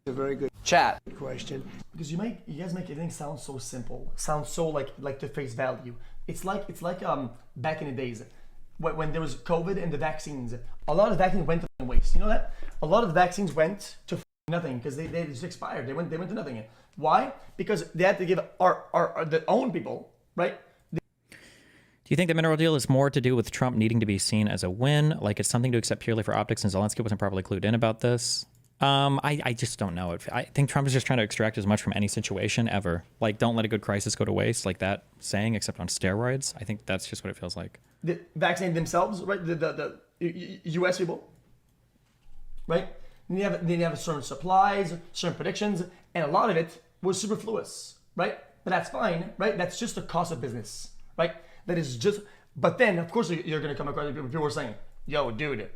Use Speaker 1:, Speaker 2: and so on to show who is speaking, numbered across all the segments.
Speaker 1: A very good
Speaker 2: chat
Speaker 1: question.
Speaker 3: Because you guys make everything sound so simple, sound so like to face value. It's like back in the days when there was COVID and the vaccines. A lot of vaccines went to waste. You know that? A lot of the vaccines went to nothing because they just expired. They went to nothing. Why? Because they had to give their own people, right?
Speaker 4: Do you think the mineral deal is more to do with Trump needing to be seen as a win? Like it's something to accept purely for optics and Zelensky wasn't properly clued in about this? I just don't know. I think Trump is just trying to extract as much from any situation ever. Like, don't let a good crisis go to waste, like that saying, except on steroids. I think that's just what it feels like.
Speaker 3: The vaccine themselves, right? The U.S. people, right? They have certain supplies, certain predictions, and a lot of it was superfluous, right? But that's fine, right? That's just the cost of business, right? That is just. But then, of course, you're gonna come across people who are saying, "Yo, dude."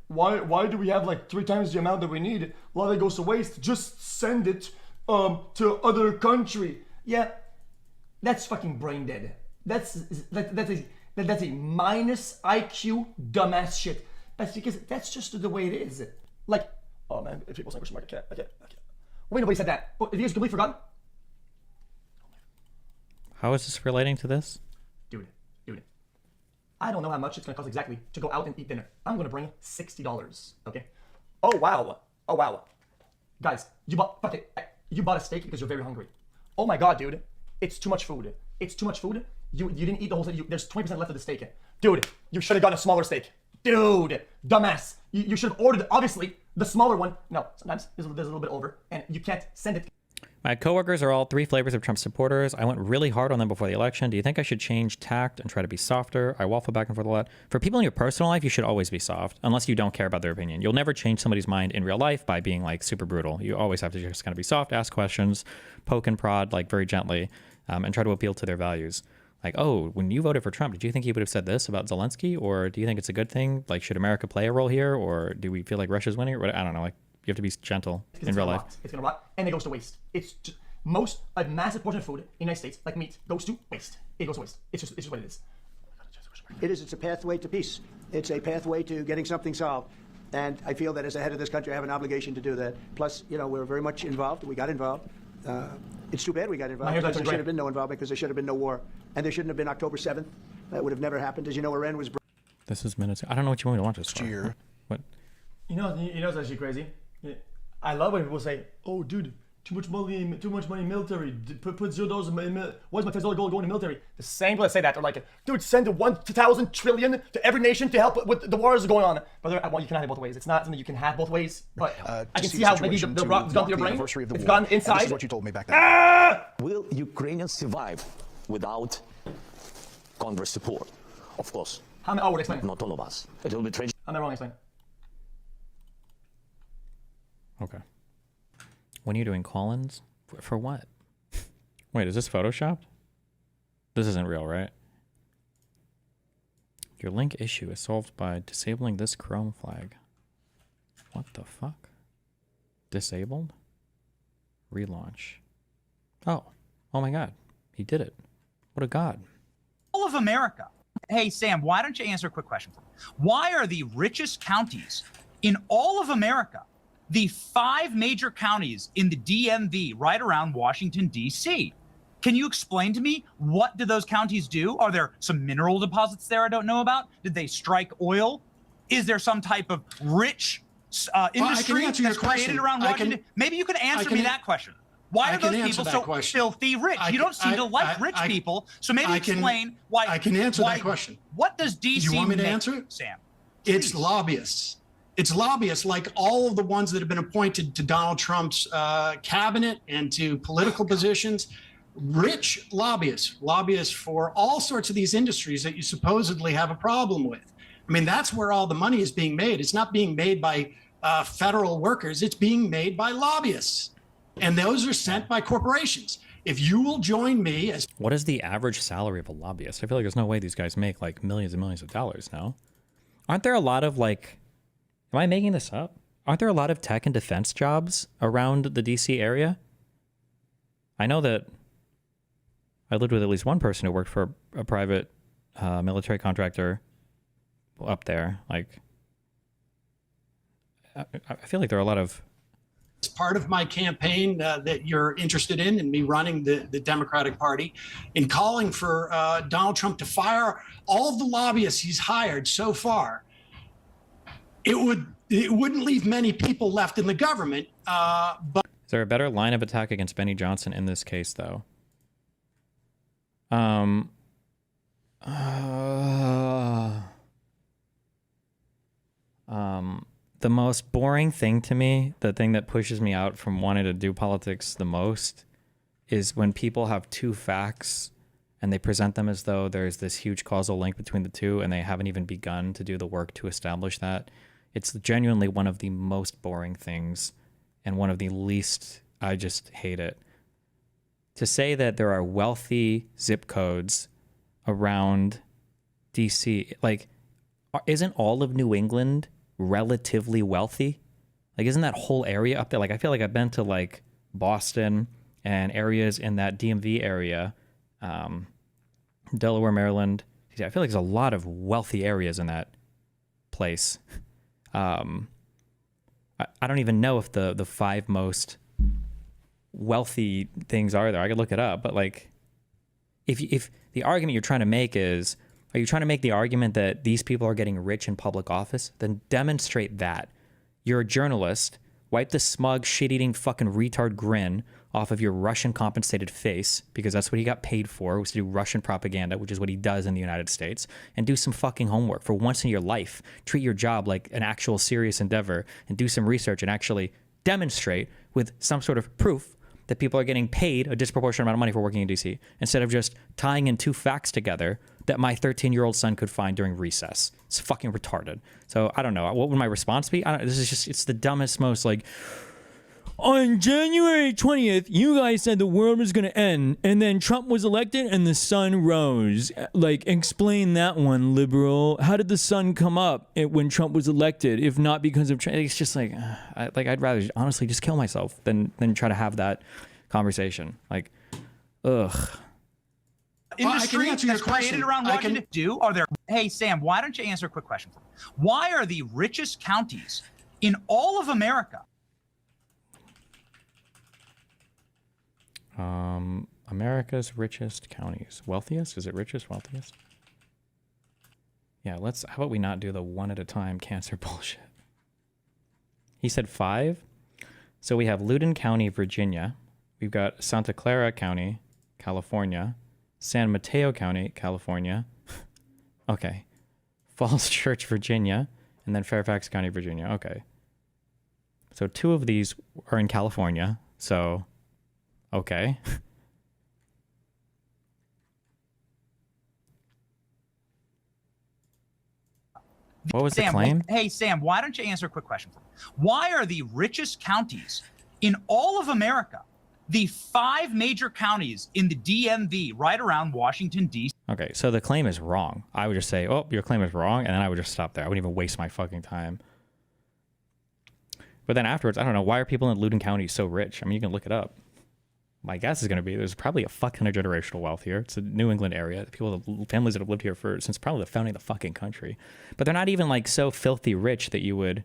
Speaker 3: Why do we have like 3 times the amount that we need? A lot of it goes to waste. Just send it to other country. Yeah, that's fucking brain dead. That's a minus IQ dumbass shit. That's because that's just the way it is. Like, oh man, if people say question mark, I can't. Wait, nobody said that. Have you guys completely forgotten?
Speaker 4: How is this relating to this?
Speaker 3: Dude. I don't know how much it's gonna cost exactly to go out and eat dinner. I'm gonna bring $60, okay? Oh wow. Guys, you bought a steak because you're very hungry. Oh my god, dude. It's too much food. You didn't eat the whole steak. There's 20% left of the steak. Dude, you should have gotten a smaller steak. Dude, dumbass. You should have ordered, obviously, the smaller one. No, sometimes there's a little bit over, and you can't send it.
Speaker 4: My coworkers are all 3 flavors of Trump supporters. I went really hard on them before the election. Do you think I should change tact and try to be softer? I waffle back and forth a lot. For people in your personal life, you should always be soft, unless you don't care about their opinion. You'll never change somebody's mind in real life by being like super brutal. You always have to just kind of be soft, ask questions, poke and prod like very gently, and try to appeal to their values. Like, oh, when you voted for Trump, did you think he would have said this about Zelensky? Or do you think it's a good thing? Like, should America play a role here? Or do we feel like Russia's winning? Or I don't know. Like, you have to be gentle in real life.
Speaker 3: It's gonna rot, and it goes to waste. It's just, a massive portion of food in the United States, like meat, goes to waste. It goes to waste. It's just what it is.
Speaker 1: It's a pathway to peace. It's a pathway to getting something solved. And I feel that as the head of this country, I have an obligation to do that. Plus, we're very much involved. We got involved. It's too bad we got involved. There should have been no involvement because there should have been no war. And there shouldn't have been October 7th. That would have never happened. As you know, Iran was...
Speaker 4: This is minutes. I don't know what you want me to watch this for. What?
Speaker 3: You know what's actually crazy? I love when people say, oh, dude, too much money in military. Put $0 in why is my $10 goal going to military? The same people that say that are like, dude, send 1,000 trillion to every nation to help with the wars going on. Brother, well, you can have it both ways. It's not something you can have both ways, but I can see how maybe the rock's gone to your brain. It's gone inside.
Speaker 5: This is what you told me back then.
Speaker 6: Will Ukrainians survive without Congress support? Of course.
Speaker 3: Explain.
Speaker 6: Not all of us. It will be tragic.
Speaker 3: I'm not wrong, explain.
Speaker 4: Okay. When are you doing call-ins? For what? Wait, is this photoshopped? This isn't real, right? Your link issue is solved by disabling this Chrome flag. What the fuck? Disabled? Relaunch. Oh my god. He did it. What a god.
Speaker 7: All of America. Hey, Sam, why don't you answer a quick question for me? Why are the richest counties in all of America the 5 major counties in the DMV right around Washington, D.C.? Can you explain to me, what do those counties do? Are there some mineral deposits there I don't know about? Did they strike oil? Is there some type of rich industry that's created around Washington? Maybe you can answer me that question. Why are those people so filthy rich? You don't seem to like rich people, so maybe explain why.
Speaker 5: I can answer that question.
Speaker 7: What does D.C.
Speaker 5: You want me to answer it?
Speaker 7: Sam?
Speaker 5: It's lobbyists. It's lobbyists like all of the ones that have been appointed to Donald Trump's cabinet and to political positions. Rich lobbyists for all sorts of these industries that you supposedly have a problem with. I mean, that's where all the money is being made. It's not being made by federal workers. It's being made by lobbyists. And those are sent by corporations. If you will join me as...
Speaker 4: What is the average salary of a lobbyist? I feel like there's no way these guys make like millions and millions of dollars now. Aren't there a lot of like... Am I making this up? Aren't there a lot of tech and defense jobs around the DC area? I know that I lived with at least one person who worked for a private military contractor up there. Like, I feel like there are a lot of
Speaker 5: It's part of my campaign that you're interested in me running the Democratic Party, in calling for Donald Trump to fire all of the lobbyists he's hired so far. It wouldn't leave many people left in the government. But
Speaker 4: is there a better line of attack against Benny Johnson in this case, though? The most boring thing to me, the thing that pushes me out from wanting to do politics the most, is when people have two facts and they present them as though there's this huge causal link between the two and they haven't even begun to do the work to establish that. It's genuinely one of the most boring things and one of the least, I just hate it. To say that there are wealthy zip codes around DC, like, isn't all of New England relatively wealthy? Like, isn't that whole area up there? Like, I feel like I've been to like Boston and areas in that DMV area, Delaware, Maryland. I feel like there's a lot of wealthy areas in that place. I don't even know if the 5 most wealthy things are there. I could look it up, but like, if the argument you're trying to make is, are you trying to make the argument that these people are getting rich in public office? Then demonstrate that. You're a journalist. Wipe the smug, shit-eating fucking retard grin off of your Russian-compensated face, because that's what he got paid for, was to do Russian propaganda, which is what he does in the United States, and do some fucking homework for once in your life. Treat your job like an actual serious endeavor and do some research and actually demonstrate with some sort of proof that people are getting paid a disproportionate amount of money for working in DC, instead of just tying in 2 facts together that my 13-year-old son could find during recess. It's fucking retarded. So I don't know. What would my response be? This is just, it's the dumbest, most like, on January 20th, you guys said the world was going to end, and then Trump was elected and the sun rose. Like, explain that one, liberal. How did the sun come up when Trump was elected, if not because of Trump? It's just like, I'd rather honestly just kill myself than try to have that conversation. Like, ugh.
Speaker 7: Industry that's created around Washington are there? Hey, Sam, why don't you answer a quick question for me? Why are the richest counties in all of America?
Speaker 4: America's richest counties. Wealthiest? Is it richest, wealthiest? Yeah, how about we not do the one at a time cancer bullshit? He said 5. So we have Loudoun County, Virginia. We've got Santa Clara County, California. San Mateo County, California. Okay. Falls Church, Virginia. And then Fairfax County, Virginia. Okay. So 2 of these are in California. So, okay. What was the claim?
Speaker 7: Hey, Sam, why don't you answer a quick question for me? Why are the richest counties in all of America the 5 major counties in the DMV right around Washington, D.C.?
Speaker 4: Okay, so the claim is wrong. I would just say, oh, your claim is wrong, and then I would just stop there. I wouldn't even waste my fucking time. But then afterwards, I don't know, why are people in Loudoun County so rich? I mean, you can look it up. My guess is going to be there's probably a fuck ton of generational wealth here. It's a New England area. Families that have lived here since probably the founding of the fucking country. But they're not even like so filthy rich that you would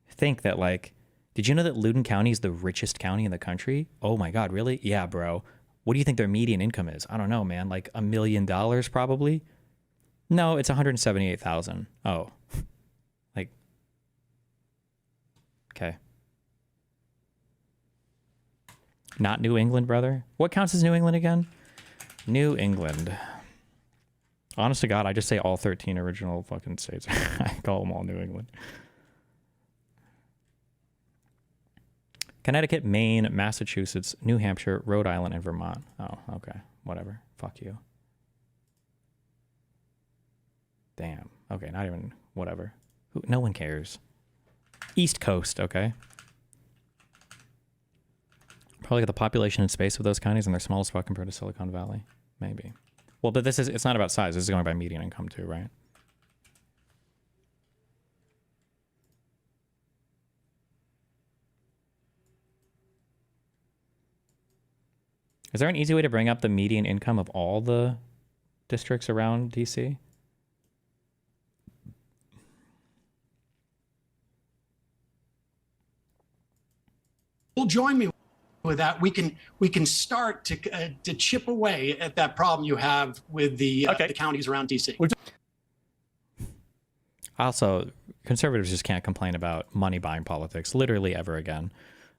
Speaker 4: think that like, did you know that Loudoun County is the richest county in the country? Oh my God, really? Yeah, bro. What do you think their median income is? I don't know, man. Like $1 million probably? No, it's 178,000. Oh. Like, okay. Not New England, brother? What counts as New England again? New England. Honest to God, I just say all 13 original fucking states. I call them all New England. Connecticut, Maine, Massachusetts, New Hampshire, Rhode Island, and Vermont. Oh, okay. Whatever. Fuck you. Damn. Okay, not even whatever. No one cares. East Coast, okay? Probably got the population and space of those counties, and they're small as fuck compared to Silicon Valley. Maybe. Well, but it's not about size. This is going by median income too, right? Is there an easy way to bring up the median income of all the districts around DC?
Speaker 5: will join me with that, we can start to chip away at that problem you have with the counties around DC.
Speaker 4: Also, conservatives just can't complain about money buying politics literally ever again.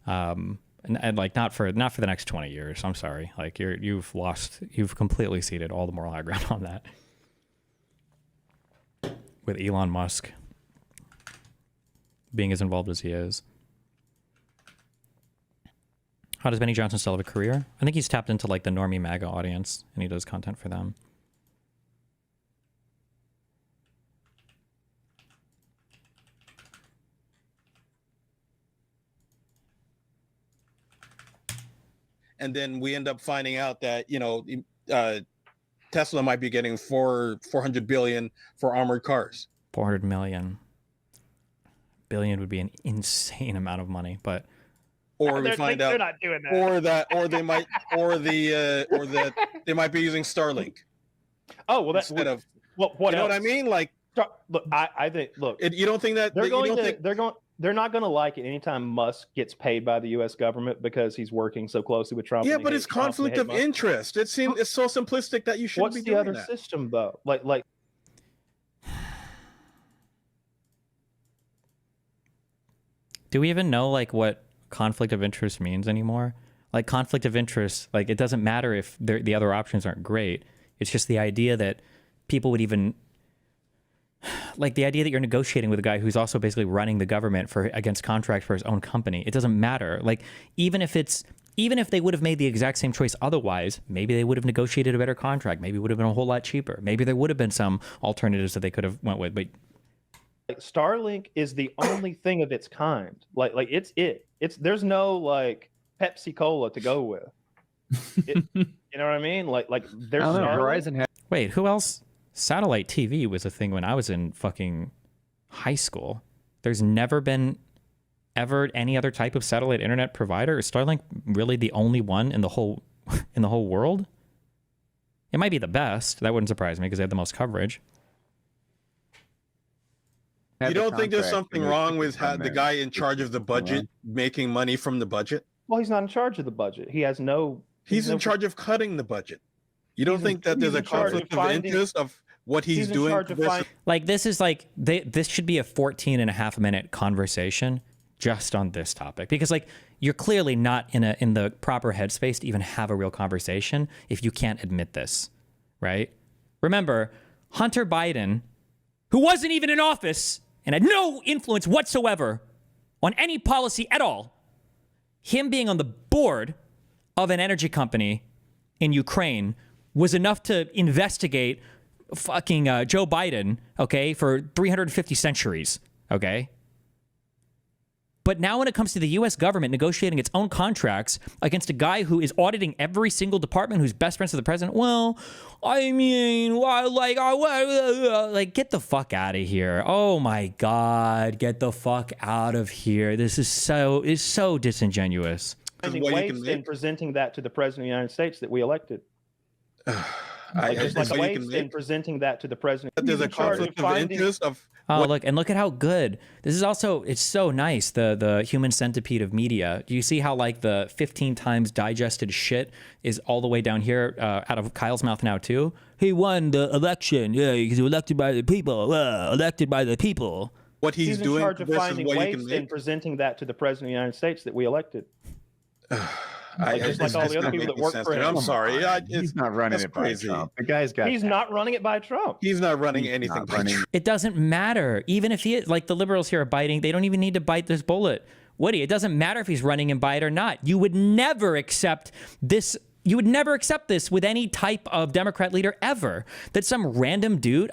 Speaker 4: And like not for the next 20 years. I'm sorry. Like you've completely ceded all the moral high ground on that. With Elon Musk being as involved as he is. How does Benny Johnson still have a career? I think he's tapped into like the normie MAGA audience and he does content for them.
Speaker 2: And then we end up finding out that, you know, Tesla might be getting 400 billion for armored cars.
Speaker 4: 400 million. Billion would be an insane amount of money, but
Speaker 2: or we find out
Speaker 8: they're not doing that.
Speaker 2: or they might they might be using Starlink.
Speaker 8: Oh, well, that's
Speaker 2: instead of
Speaker 8: what
Speaker 2: you know
Speaker 8: else?
Speaker 2: what I mean? Like,
Speaker 8: look, I think
Speaker 2: you don't think that
Speaker 8: they're not going to like it anytime Musk gets paid by the U.S. government because he's working so closely with Trump.
Speaker 2: Yeah, but it's conflict of interest. It's so simplistic that you shouldn't be doing that.
Speaker 8: What's the other system though? Like.
Speaker 4: Do we even know like what conflict of interest means anymore? Like conflict of interest, like it doesn't matter if the other options aren't great. It's just the idea that people would even like the idea that you're negotiating with a guy who's also basically running the government against contract for his own company. It doesn't matter. Like even if they would have made the exact same choice otherwise, maybe they would have negotiated a better contract. Maybe it would have been a whole lot cheaper. Maybe there would have been some alternatives that they could have went with. But
Speaker 8: Starlink is the only thing of its kind. Like it's there's no like Pepsi Cola to go with. You know what I mean? Like there's Verizon.
Speaker 4: Wait, who else? Satellite TV was a thing when I was in fucking high school. There's never been ever any other type of satellite internet provider. Is Starlink really the only one in the whole world? It might be the best. That wouldn't surprise me because they have the most coverage.
Speaker 2: You don't think there's something wrong with the guy in charge of the budget making money from the budget?
Speaker 8: Well, he's not in charge of the budget. He has no.
Speaker 2: He's in charge of cutting the budget. You don't think that there's a conflict of interest of what he's doing?
Speaker 4: Like this is like this should be a 14.5-minute conversation just on this topic because like you're clearly not in the proper headspace to even have a real conversation if you can't admit this, right? Remember, Hunter Biden, who wasn't even in office and had no influence whatsoever on any policy at all, him being on the board of an energy company in Ukraine was enough to investigate fucking Joe Biden, okay, for 350 centuries, okay? But now when it comes to the U.S. government negotiating its own contracts against a guy who is auditing every single department who's best friends with the president, well, I mean, like, get the fuck out of here. Oh, my God, get the fuck out of here. This is so disingenuous.
Speaker 8: Waste in presenting that to the president of the United States that we elected. In presenting that to the president.
Speaker 2: There's a conflict of interest of.
Speaker 4: Oh, look at how good. This is also, it's so nice, the human centipede of media. Do you see how like the 15 times digested shit is all the way down here out of Kyle's mouth now too? He won the election. Yeah, he's elected by the people. Elected by the people.
Speaker 2: What he's doing
Speaker 8: in charge of finding waste in presenting that to the president of the United States that we elected. Just like all the other people that work for him.
Speaker 2: I'm sorry.
Speaker 9: He's not running it by Trump. The guy's got.
Speaker 8: He's not running it by Trump.
Speaker 2: He's not running anything by Trump.
Speaker 4: It doesn't matter. Even if he is, like the liberals here are biting, they don't even need to bite this bullet. Woody, it doesn't matter if he's running and bite or not. You would never accept this. You would never accept this with any type of Democrat leader ever. That some random dude,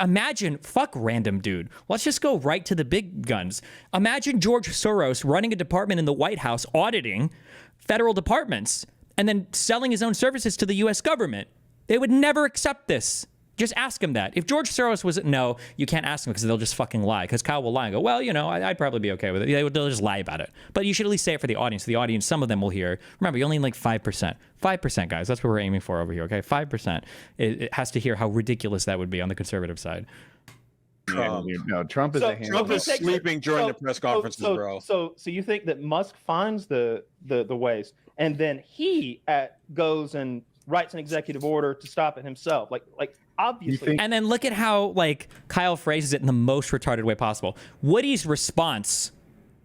Speaker 4: fuck random dude. Let's just go right to the big guns. Imagine George Soros running a department in the White House, auditing federal departments, and then selling his own services to the U.S. government. They would never accept this. Just ask him that. If George Soros was, no, you can't ask him because they'll just fucking lie. Because Kyle will lie and go, well, you know, I'd probably be okay with it. They'll just lie about it. But you should at least say it for the audience. The audience, some of them will hear. Remember, you're only like 5%. 5%, guys. That's what we're aiming for over here, okay? 5%. It has to hear how ridiculous that would be on the conservative side.
Speaker 2: Trump.
Speaker 9: No, Trump is
Speaker 3: So-
Speaker 9: a hand.
Speaker 2: Trump is
Speaker 3: He takes it-
Speaker 2: sleeping during the press conferences, bro.
Speaker 8: So you think that Musk finds the ways, and then he goes and writes an executive order to stop it himself? Like obviously.
Speaker 4: And then look at how like Kyle phrases it in the most retarded way possible. Woody's response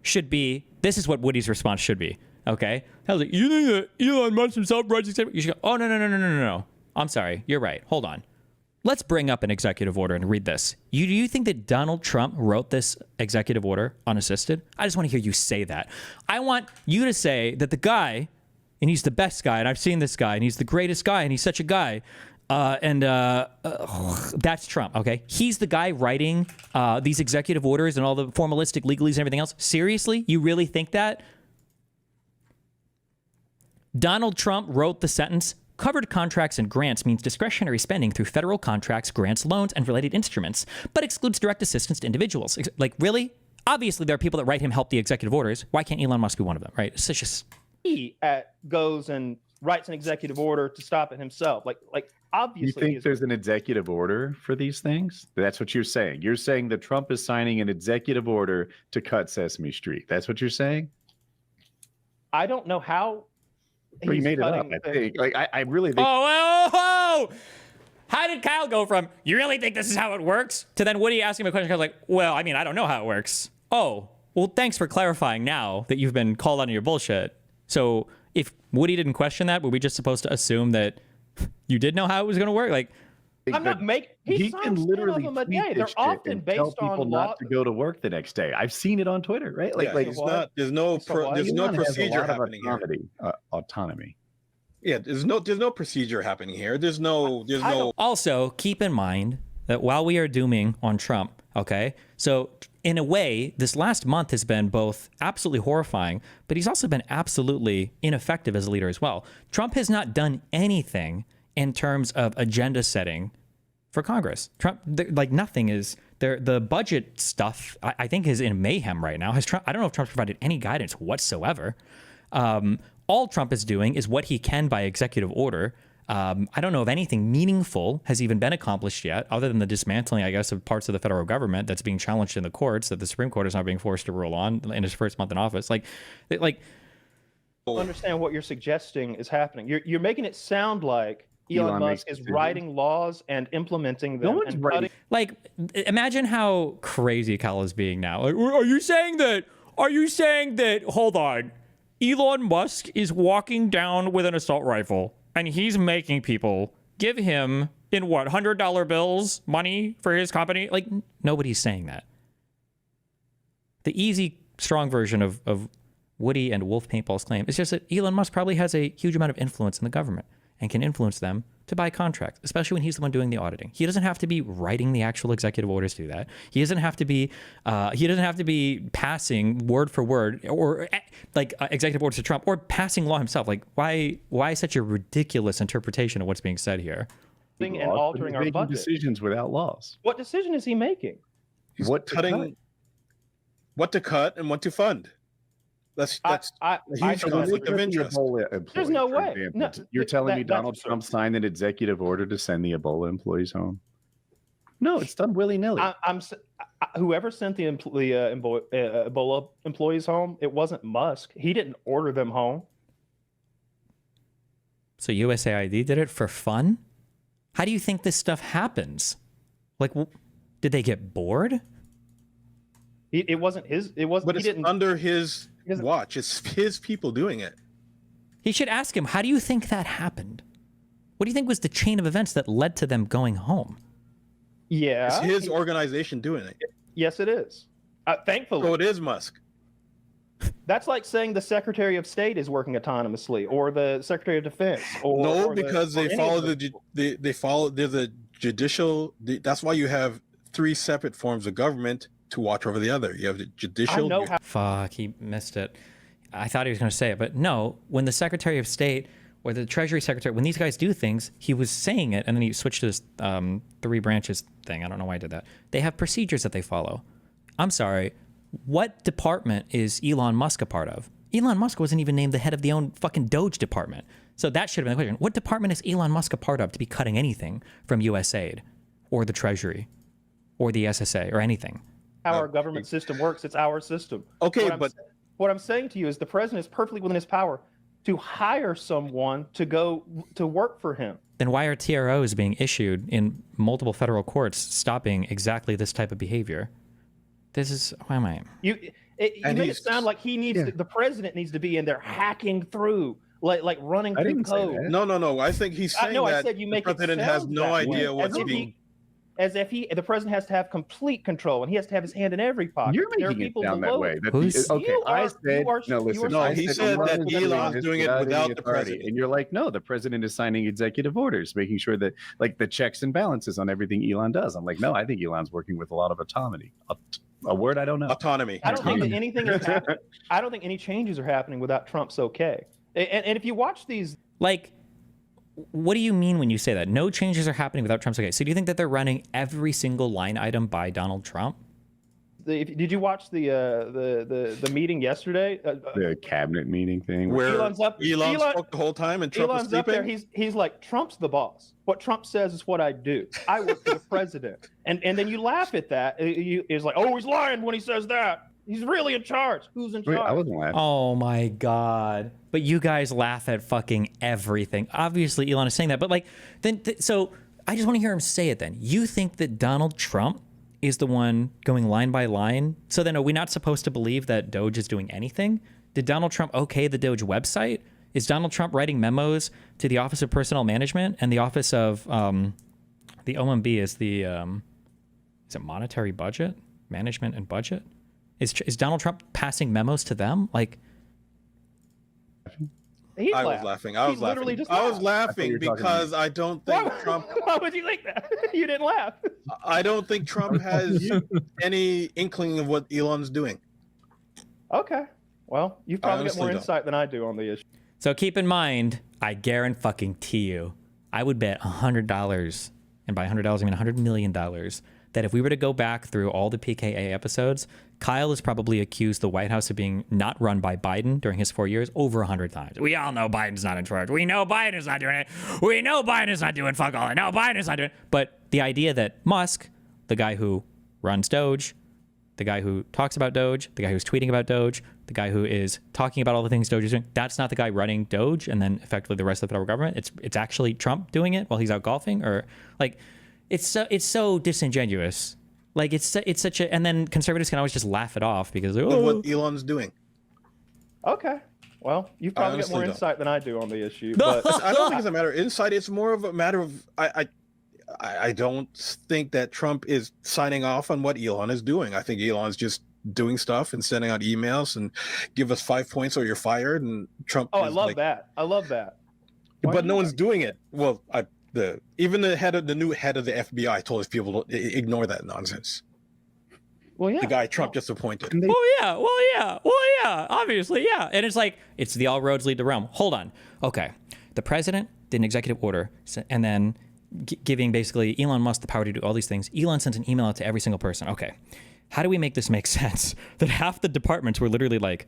Speaker 4: should be, this is what Woody's response should be. Okay? I was like, you think that Elon Musk himself writes executive? You should go, oh, no. I'm sorry. You're right. Hold on. Let's bring up an executive order and read this. Do you think that Donald Trump wrote this executive order unassisted? I just want to hear you say that. I want you to say that the guy, and he's the best guy, and I've seen this guy, and he's the greatest guy, and he's such a guy, that's Trump, okay? He's the guy writing these executive orders and all the formalistic legalese and everything else. Seriously? You really think that? Donald Trump wrote the sentence, covered contracts and grants means discretionary spending through federal contracts, grants, loans, and related instruments, but excludes direct assistance to individuals. Like, really? Obviously, there are people that write him help the executive orders. Why can't Elon Musk be one of them, right? It's just...
Speaker 8: He goes and writes an executive order to stop it himself. Like obviously.
Speaker 9: You think there's an executive order for these things? That's what you're saying. You're saying that Trump is signing an executive order to cut Sesame Street. That's what you're saying?
Speaker 8: I don't know how.
Speaker 9: Well, you made it up, I think. Like, I really think.
Speaker 4: Oh! How did Kyle go from, you really think this is how it works? To then Woody asking him a question, I was like, well, I mean, I don't know how it works. Oh, well, thanks for clarifying now that you've been called on your bullshit. So if Woody didn't question that, were we just supposed to assume that you did know how it was going to work? Like,
Speaker 8: I'm not making.
Speaker 9: He can literally
Speaker 8: them a
Speaker 9: tweet
Speaker 8: day.
Speaker 9: this
Speaker 8: They're
Speaker 9: shit
Speaker 8: often
Speaker 9: and
Speaker 8: based
Speaker 9: tell people
Speaker 8: on
Speaker 9: not to go to work the next day. I've seen it on Twitter, right?
Speaker 2: Yeah, there's no procedure happening here.
Speaker 9: Autonomy.
Speaker 2: Yeah, there's no procedure happening here. There's no.
Speaker 4: Also, keep in mind that while we are dooming on Trump, okay, so in a way, this last month has been both absolutely horrifying, but he's also been absolutely ineffective as a leader as well. Trump has not done anything in terms of agenda setting for Congress. Trump, like nothing is there. The budget stuff, I think, is in mayhem right now. I don't know if Trump's provided any guidance whatsoever. All Trump is doing is what he can by executive order. I don't know if anything meaningful has even been accomplished yet, other than the dismantling, I guess, of parts of the federal government that's being challenged in the courts, that the Supreme Court is not being forced to rule on in his first month in office. Like,
Speaker 8: understand what you're suggesting is happening. You're making it sound like Elon Musk is writing laws and implementing them.
Speaker 9: No one's writing.
Speaker 4: like, imagine how crazy Kyle is being now. Like, are you saying that? Hold on, Elon Musk is walking down with an assault rifle and he's making people give him in what, $100 bills, money for his company? Like, nobody's saying that. The easy, strong version of Woody and Wolf Paintball's claim is just that Elon Musk probably has a huge amount of influence in the government and can influence them to buy contracts, especially when he's the one doing the auditing. He doesn't have to be writing the actual executive orders to do that. He doesn't have to be passing word for word or executive orders to Trump or passing law himself. Like, why such a ridiculous interpretation of what's being said here?
Speaker 8: And altering our budget.
Speaker 9: Decisions without laws.
Speaker 8: What decision is he making?
Speaker 2: What to cut and what to fund. That's a huge conflict of interest.
Speaker 8: There's no way. No,
Speaker 9: You're telling me Donald Trump signed an executive order to send the Ebola employees home? No, it's done willy-nilly.
Speaker 8: Whoever sent the Ebola employees home, it wasn't Musk. He didn't order them home.
Speaker 4: So USAID did it for fun? How do you think this stuff happens? Like, did they get bored?
Speaker 8: It wasn't his. It wasn't.
Speaker 2: But it's under his watch. It's his people doing it.
Speaker 4: He should ask him, how do you think that happened? What do you think was the chain of events that led to them going home?
Speaker 8: Yeah.
Speaker 2: It's his organization doing it.
Speaker 8: Yes, it is. Thankfully.
Speaker 2: So it is Musk.
Speaker 8: That's like saying the Secretary of State is working autonomously, or the Secretary of Defense.
Speaker 2: Because they follow there's a judicial. That's why you have three separate forms of government to watch over the other. You have the judicial.
Speaker 4: Fuck, he missed it. I thought he was going to say it, but no. When the Secretary of State or the Treasury Secretary, when these guys do things, he was saying it, and then he switched to this three branches thing. I don't know why I did that. They have procedures that they follow. I'm sorry. What department is Elon Musk a part of? Elon Musk wasn't even named the head of the own fucking Doge department. So that should have been the question. What department is Elon Musk a part of to be cutting anything from USAID or the Treasury? or the SSA or anything.
Speaker 8: How our government system works. It's our system.
Speaker 2: Okay,
Speaker 8: What I'm saying to you is the president is perfectly within his power to hire someone to go to work for him.
Speaker 4: Then why are TROs being issued in multiple federal courts stopping exactly this type of behavior? This is, why am I?
Speaker 8: You make it sound like he needs the president needs to be in there hacking through, like running through code.
Speaker 2: No. I think he's saying
Speaker 8: I
Speaker 2: that
Speaker 8: said you make
Speaker 2: the president has no idea what's being.
Speaker 8: As if the president has to have complete control and he has to have his hand in every pocket.
Speaker 9: You're making it sound that way. No, he said
Speaker 2: that Elon's doing it without the president.
Speaker 9: And you're like, no, the president is signing executive orders, making sure that like the checks and balances on everything Elon does. I'm like, no, I think Elon's working with a lot of autonomy. A word I don't know.
Speaker 2: Autonomy.
Speaker 8: I don't think that anything is happening. I don't think any changes are happening without Trump's okay. And if you watch these,
Speaker 4: like, what do you mean when you say that? No changes are happening without Trump's okay. So do you think that they're running every single line item by Donald Trump?
Speaker 8: Did you watch the meeting yesterday?
Speaker 9: The cabinet meeting thing
Speaker 2: where Elon spoke the whole time and Trump was sleeping?
Speaker 8: Up there. He's like, Trump's the boss. What Trump says is what I do. I work for the president. And then you laugh at that. He's like, oh, he's lying when he says that. He's really in charge. Who's in charge?
Speaker 9: I wasn't laughing.
Speaker 4: Oh my God. But you guys laugh at fucking everything. Obviously, Elon is saying that. But like, so I just want to hear him say it then. You think that Donald Trump is the one going line by line? So then are we not supposed to believe that Doge is doing anything? Did Donald Trump okay the Doge website? Is Donald Trump writing memos to the Office of Personnel Management and the Office of the OMB is the is it monetary budget, management and budget? Is Donald Trump passing memos to them? Like,
Speaker 2: I was laughing. I was laughing because I don't think Trump.
Speaker 8: Why would you think that? You didn't laugh.
Speaker 2: I don't think Trump has any inkling of what Elon's doing.
Speaker 8: Okay. Well, you've probably got more insight than I do on the issue.
Speaker 4: So keep in mind, I guarantee you, I would bet $100, and by $100 I mean $100 million, that if we were to go back through all the PKA episodes, Kyle has probably accused the White House of being not run by Biden during his 4 years over 100 times. We all know Biden's not in charge. We know Biden's not doing it. We know Biden's not doing fuck all. No, Biden's not doing it. But the idea that Musk, the guy who runs Doge, the guy who talks about Doge, the guy who's tweeting about Doge, the guy who is talking about all the things Doge is doing, that's not the guy running Doge and then effectively the rest of the federal government. It's actually Trump doing it while he's out golfing, or like, it's so disingenuous. Like it's such a, and then conservatives can always just laugh it off because
Speaker 2: of what Elon's doing.
Speaker 8: Okay, well, you've probably got more insight than I do on the issue. But
Speaker 2: I don't think it's a matter of insight. It's more of a matter of I don't think that Trump is signing off on what Elon is doing. I think Elon's just doing stuff and sending out emails and give us 5 points or you're fired. And Trump.
Speaker 8: Oh, I love that. I love that.
Speaker 2: But no one's doing it. Well, even the new head of the FBI told his people to ignore that nonsense.
Speaker 8: Well, yeah.
Speaker 2: The guy Trump just appointed.
Speaker 4: Well, yeah. Obviously, yeah. And it's like, it's the all roads lead to Rome. Hold on. Okay. The president did an executive order and then giving basically Elon Musk the power to do all these things. Elon sent an email out to every single person. Okay. How do we make this make sense? That half the departments were literally like,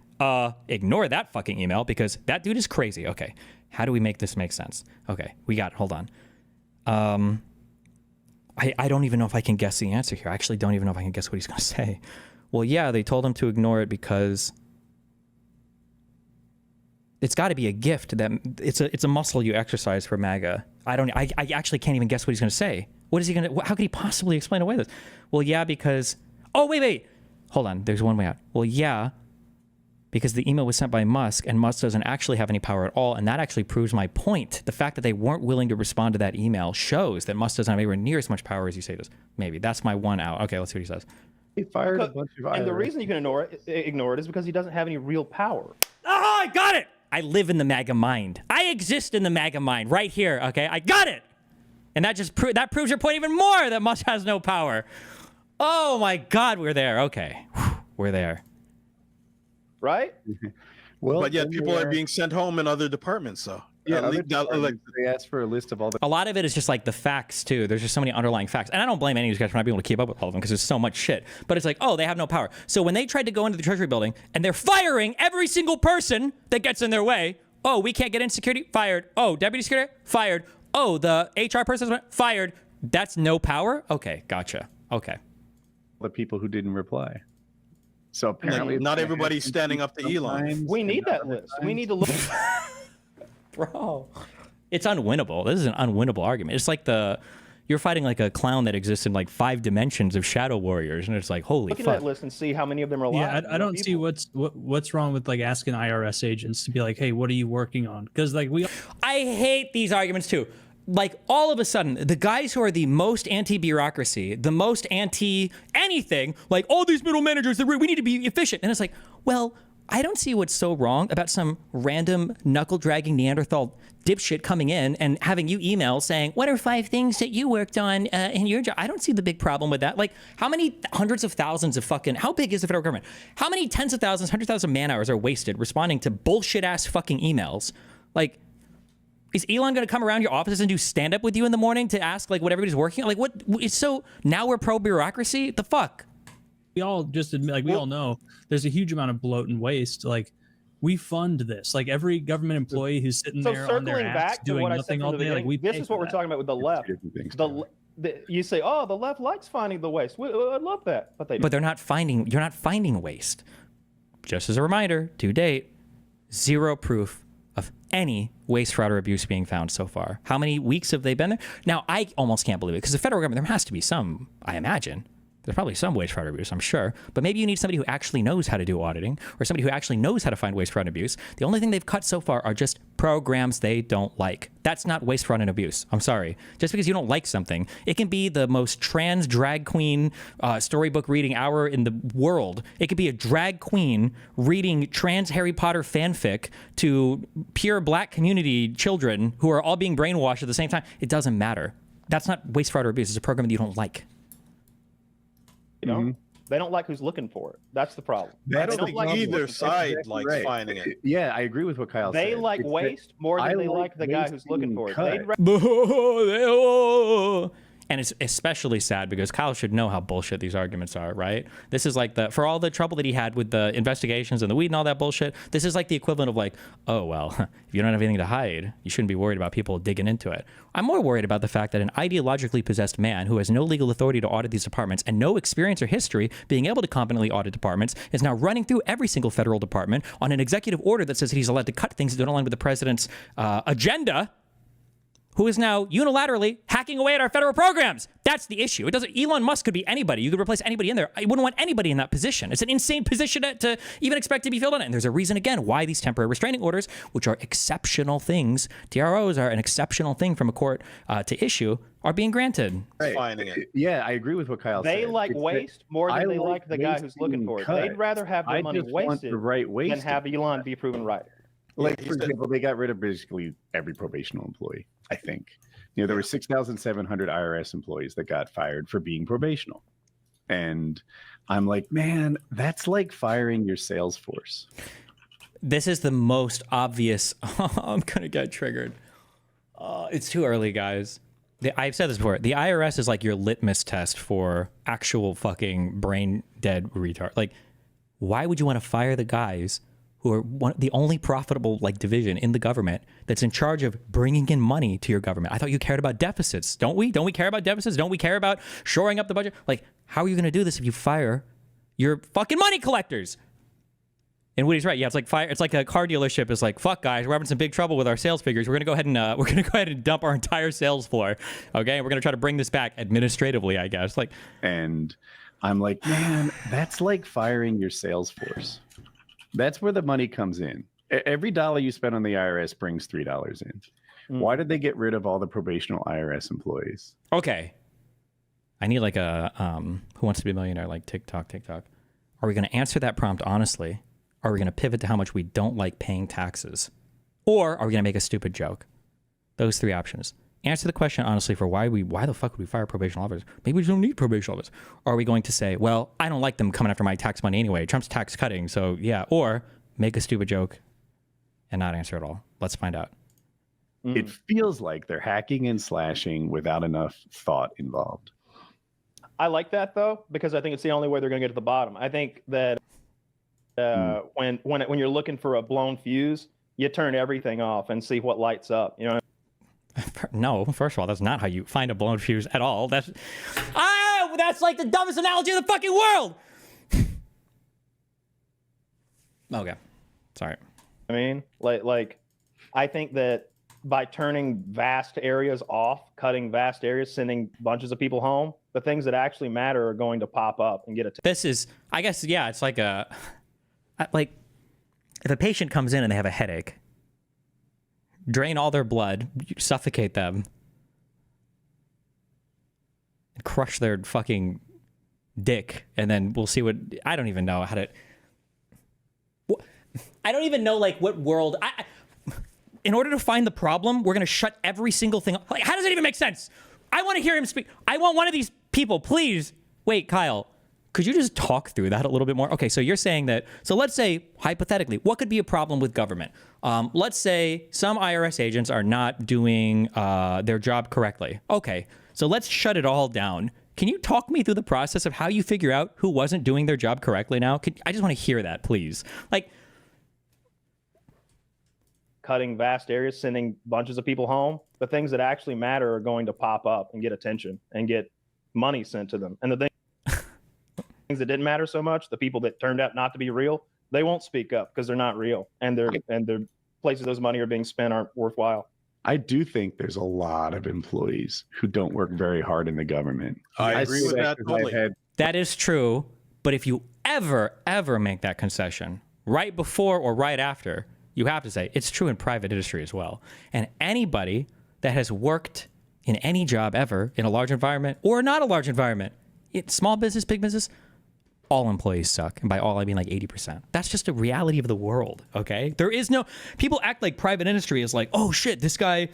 Speaker 4: ignore that fucking email because that dude is crazy. Okay. How do we make this make sense? Okay. Hold on. I don't even know if I can guess the answer here. I actually don't even know if I can guess what he's going to say. Well, yeah, they told him to ignore it because it's got to be a gift that it's a muscle you exercise for MAGA. I actually can't even guess what he's going to say. What is he going to, how could he possibly explain away this? Well, yeah, because, oh, wait. Hold on. There's one way out. Well, yeah, because the email was sent by Musk and Musk doesn't actually have any power at all. And that actually proves my point. The fact that they weren't willing to respond to that email shows that Musk doesn't have anywhere near as much power as you say it does. Maybe that's my one out. Okay, let's see what he says.
Speaker 9: He fired a bunch of
Speaker 8: And the reason you can ignore it is because he doesn't have any real power.
Speaker 4: Oh, I got it. I live in the MAGA mind. I exist in the MAGA mind right here. Okay, I got it. And that just proves your point even more that Musk has no power. Oh my God, we're there. Okay, we're there.
Speaker 8: Right?
Speaker 2: Well, but yet people are being sent home in other departments, though.
Speaker 9: Yeah, they asked for a list of all the.
Speaker 4: A lot of it is just like the facts too. There's just so many underlying facts, and I don't blame any of these guys for not being able to keep up with all of them because there's so much shit. But it's like, oh, they have no power. So when they tried to go into the Treasury building and they're firing every single person that gets in their way. Oh, we can't get in security. Fired. Oh, deputy security. Fired. Oh, the HR person fired. That's no power. Okay, gotcha. Okay.
Speaker 9: the people who didn't reply. So apparently,
Speaker 2: not everybody's standing up to Elon.
Speaker 8: We need that list. We need to look.
Speaker 4: Bro, it's unwinnable. This is an unwinnable argument. It's like you're fighting like a clown that exists in like 5 dimensions of Shadow Warriors, and it's like, holy
Speaker 8: Look at
Speaker 4: fuck.
Speaker 8: that list and see how many of them are live.
Speaker 10: Yeah, I don't see what's wrong with like asking IRS agents to be like, hey, what are you working on? Because like
Speaker 4: I hate these arguments too. Like all of a sudden, the guys who are the most anti-bureaucracy, the most anti-anything, like all these middle managers, we need to be efficient. And it's like, well, I don't see what's so wrong about some random knuckle-dragging Neanderthal dipshit coming in and having you email saying, what are 5 things that you worked on in your job? I don't see the big problem with that. Like, how many hundreds of thousands of fucking, how big is the federal government? How many tens of thousands, 100,000 man hours are wasted responding to bullshit-ass fucking emails? Like, is Elon going to come around your offices and do stand-up with you in the morning to ask, like, what everybody's working on? Like, what? It's so, now we're pro-bureaucracy? The fuck?
Speaker 10: we all just admit, like, we all know there's a huge amount of bloat and waste. Like, we fund this. Like, every government employee who's sitting there on their ass doing nothing all day, like, we
Speaker 8: this is what we're talking about with the left. You say, oh, the left likes finding the waste. I love that, but
Speaker 4: they're not finding. You're not finding waste. Just as a reminder, to date, zero proof of any waste, fraud, or abuse being found so far. How many weeks have they been there? Now, I almost can't believe it, because the federal government, there has to be some, I imagine. There's probably some waste, fraud, or abuse, I'm sure. But maybe you need somebody who actually knows how to do auditing, or somebody who actually knows how to find waste, fraud, and abuse. The only thing they've cut so far are just programs they don't like. That's not waste, fraud, and abuse. I'm sorry. Just because you don't like something, it can be the most trans drag queen storybook reading hour in the world. It could be a drag queen reading trans Harry Potter fanfic to pure black community children who are all being brainwashed at the same time. It doesn't matter. That's not waste, fraud, or abuse. It's a program that you don't like.
Speaker 8: You know, they don't like who's looking for it. That's the problem.
Speaker 2: I don't think either side likes finding it.
Speaker 9: Yeah, I agree with what Kyle said.
Speaker 8: They like waste more than they like the guy who's looking for it.
Speaker 4: And it's especially sad because Kyle should know how bullshit these arguments are, right? This is like for all the trouble that he had with the investigations and the weed and all that bullshit, this is like the equivalent of like, oh, well, if you don't have anything to hide, you shouldn't be worried about people digging into it. I'm more worried about the fact that an ideologically possessed man who has no legal authority to audit these departments and no experience or history being able to competently audit departments is now running through every single federal department on an executive order that says that he's allowed to cut things that don't align with the president's agenda, who is now unilaterally hacking away at our federal programs. That's the issue. It doesn't. Elon Musk could be anybody. You could replace anybody in there. I wouldn't want anybody in that position. It's an insane position to even expect to be filled in. And there's a reason, again, why these temporary restraining orders, which are exceptional things, TROs are an exceptional thing from a court to issue, are being granted.
Speaker 2: Finding it.
Speaker 9: Yeah, I agree with what Kyle said.
Speaker 8: They like waste more than they like the guy who's looking for it. They'd rather have their money wasted than have Elon be proven right.
Speaker 9: Like, for example, they got rid of basically every probational employee, I think. You know, there were 6,700 IRS employees that got fired for being probational. And I'm like, man, that's like firing your sales force.
Speaker 4: This is the most obvious. I'm going to get triggered. It's too early, guys. I've said this before. The IRS is like your litmus test for actual fucking brain dead retard. Like, why would you want to fire the guys who are the only profitable like division in the government that's in charge of bringing in money to your government? I thought you cared about deficits. Don't we? Don't we care about deficits? Don't we care about shoring up the budget? Like, how are you going to do this if you fire your fucking money collectors? And Woody's right. Yeah, it's like fire. It's like a car dealership is like, fuck, guys, we're having some big trouble with our sales figures. We're gonna go ahead and dump our entire sales floor. Okay, we're gonna try to bring this back administratively, I guess. Like,
Speaker 9: and I'm like, man, that's like firing your sales force. That's where the money comes in. Every dollar you spend on the IRS brings $3 in. Why did they get rid of all the probational IRS employees?
Speaker 4: Okay. I need like a Who Wants to Be a Millionaire, like TikTok. Are we going to answer that prompt honestly? Are we going to pivot to how much we don't like paying taxes? Or are we going to make a stupid joke? Those 3 options. Answer the question honestly for why the fuck would we fire probation officers? Maybe we don't need probation officers. Or are we going to say, well, I don't like them coming after my tax money anyway. Trump's tax cutting, so yeah. Or make a stupid joke and not answer at all. Let's find out.
Speaker 9: It feels like they're hacking and slashing without enough thought involved.
Speaker 8: I like that though, because I think it's the only way they're going to get to the bottom. I think that when you're looking for a blown fuse, you turn everything off and see what lights up. You know.
Speaker 4: No, first of all, that's not how you find a blown fuse at all. That's that's like the dumbest analogy in the fucking world. Okay. Sorry.
Speaker 8: I mean, like, I think that by turning vast areas off, cutting vast areas, sending bunches of people home, the things that actually matter are going to pop up and get attention.
Speaker 4: This is, I guess, yeah, it's like like if a patient comes in and they have a headache, drain all their blood, suffocate them, and crush their fucking dick, and then we'll see what, I don't even know how to, I don't even know like what world, in order to find the problem, we're going to shut every single thing up. Like, how does it even make sense? I want to hear him speak. I want one of these people, please. Wait, Kyle, could you just talk through that a little bit more? Okay, so you're saying that, so let's say, hypothetically, what could be a problem with government? Let's say some IRS agents are not doing their job correctly. Okay, so let's shut it all down. Can you talk me through the process of how you figure out who wasn't doing their job correctly now? I just want to hear that, please. Like,
Speaker 8: cutting vast areas, sending bunches of people home, the things that actually matter are going to pop up and get attention and get money sent to them. And the things that didn't matter so much, the people that turned out not to be real, they won't speak up because they're not real, and their places those money are being spent aren't worthwhile.
Speaker 9: I do think there's a lot of employees who don't work very hard in the government.
Speaker 2: I agree with that totally.
Speaker 4: That is true, but if you ever make that concession right before or right after, you have to say it's true in private industry as well. And anybody that has worked in any job ever in a large environment or not a large environment, small business, big business, all employees suck. And by all, I mean like 80%. That's just a reality of the world, okay? There is no, people act like private industry is like, oh shit, this guy,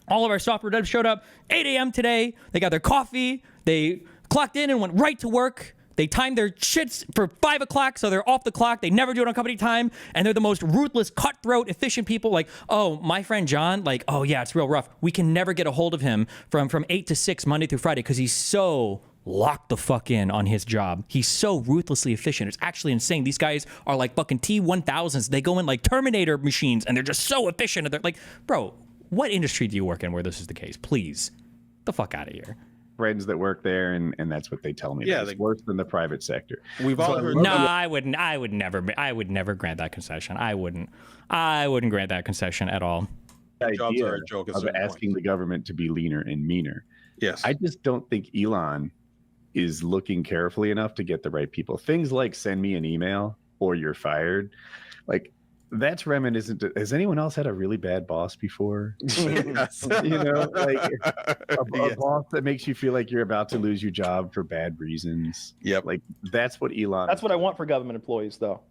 Speaker 4: all of our software devs showed up 8 a.m. today. They got their coffee. They clocked in and went right to work. They timed their shits for 5 o'clock, so they're off the clock. They never do it on company time, and they're the most ruthless, cutthroat, efficient people. Like, oh, my friend John, like, oh yeah, it's real rough. We can never get a hold of him from 8 to 6 Monday through Friday because he's so locked the fuck in on his job. He's so ruthlessly efficient. It's actually insane. These guys are like fucking T-1000s. They go in like Terminator machines, and they're just so efficient. And they're like, bro, what industry do you work in where this is the case? Please, the fuck out of here.
Speaker 9: Friends that work there, and that's what they tell me.
Speaker 2: Yeah,
Speaker 9: it's worse than the private sector.
Speaker 2: We've all heard.
Speaker 4: No, I would never grant that concession. I wouldn't grant that concession at all.
Speaker 9: The
Speaker 2: Jobs
Speaker 9: idea
Speaker 2: are a joke at
Speaker 9: of
Speaker 2: certain
Speaker 9: asking the government to be leaner and meaner.
Speaker 2: Yes.
Speaker 9: I just don't think Elon is looking carefully enough to get the right people. Things like send me an email or you're fired, like that's reminiscent to, has anyone else had a really bad boss before?
Speaker 2: Yes.
Speaker 9: You know, like a boss that makes you feel like you're about to lose your job for bad reasons.
Speaker 2: Yep.
Speaker 9: Like that's what Elon.
Speaker 8: That's what I want for government employees, though.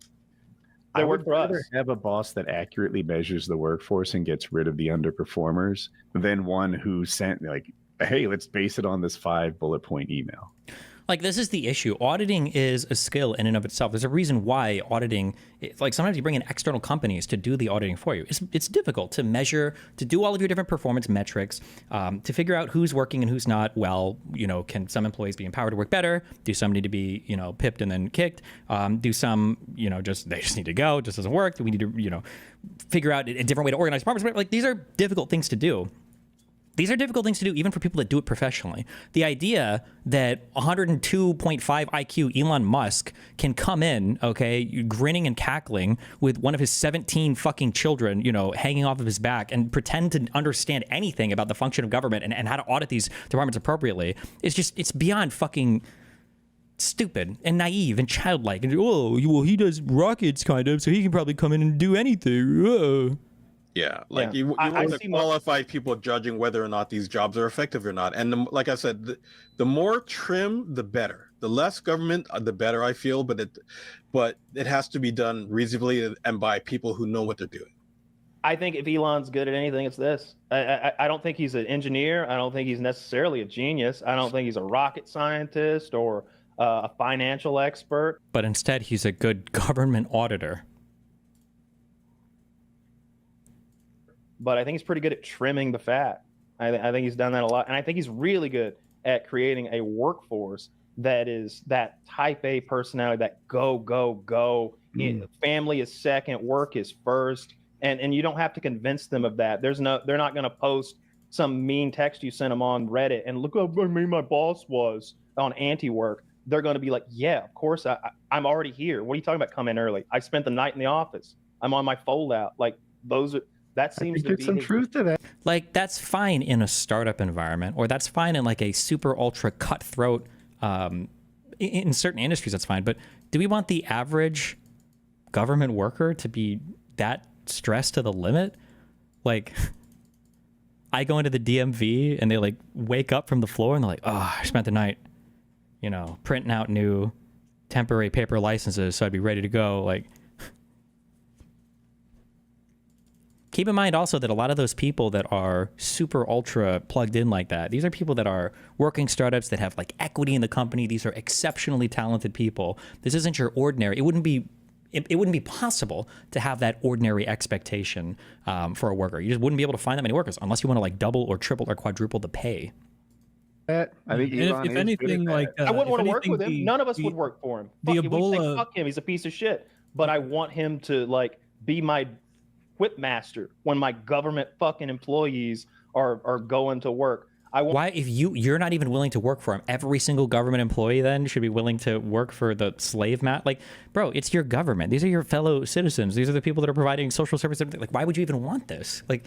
Speaker 8: They
Speaker 9: I
Speaker 8: work
Speaker 9: would
Speaker 8: for us.
Speaker 9: rather have a boss that accurately measures the workforce and gets rid of the underperformers than one who sent like, hey, let's base it on this 5 bullet point email.
Speaker 4: Like, this is the issue. Auditing is a skill in and of itself. There's a reason why auditing, like sometimes you bring in external companies to do the auditing for you. It's difficult to measure, to do all of your different performance metrics, to figure out who's working and who's not well. You know, can some employees be empowered to work better? Do some need to be, you know, pipped and then kicked? Do some, you know, they just need to go, it just doesn't work? Do we need to, you know, figure out a different way to organize departments? Like, these are difficult things to do. These are difficult things to do even for people that do it professionally. The idea that 102.5 IQ Elon Musk can come in, okay, grinning and cackling with one of his 17 fucking children, you know, hanging off of his back and pretend to understand anything about the function of government and how to audit these departments appropriately, it's beyond fucking stupid and naive and childlike. And, oh, well, he does rockets kind of, so he can probably come in and do anything.
Speaker 2: Yeah, like you want to qualify people judging whether or not these jobs are effective or not. And like I said, the more trim, the better. The less government, the better I feel. But it has to be done reasonably and by people who know what they're doing.
Speaker 8: I think if Elon's good at anything, it's this. I don't think he's an engineer. I don't think he's necessarily a genius. I don't think he's a rocket scientist or a financial expert.
Speaker 4: But instead, he's a good government auditor.
Speaker 8: But I think he's pretty good at trimming the fat. I think he's done that a lot. And I think he's really good at creating a workforce that is that type A personality, that go, go, go. Family is second, work is first. And you don't have to convince them of that. They're not going to post some mean text you sent them on Reddit and look how mean my boss was on anti-work, they're going to be like, yeah, of course, I'm already here. What are you talking about? Come in early. I spent the night in the office. I'm on my fold out. Like that seems to be
Speaker 9: some truth to that.
Speaker 4: Like, that's fine in a startup environment, or that's fine in like a super ultra cutthroat, in certain industries, that's fine. But do we want the average government worker to be that stressed to the limit? Like, I go into the DMV and they like wake up from the floor and they're like, oh, I spent the night, you know, printing out new temporary paper licenses so I'd be ready to go. Like, keep in mind also that a lot of those people that are super ultra plugged in like that, these are people that are working startups that have like equity in the company. These are exceptionally talented people. This isn't your ordinary. It wouldn't be possible to have that ordinary expectation for a worker. You just wouldn't be able to find that many workers unless you want to like double or triple or quadruple the pay.
Speaker 9: I think Elon
Speaker 10: if anything, like
Speaker 8: I wouldn't want to work with him. None of us would work for him.
Speaker 10: The
Speaker 8: Fuck, we'd say,
Speaker 10: Ebola.
Speaker 8: fuck him. He's a piece of shit. But I want him to like be my whip master when my government fucking employees are going to work.
Speaker 4: Why, if you're not even willing to work for him, every single government employee then should be willing to work for the slave like, bro, it's your government. These are your fellow citizens. These are the people that are providing social services. Like, why would you even want this? Like,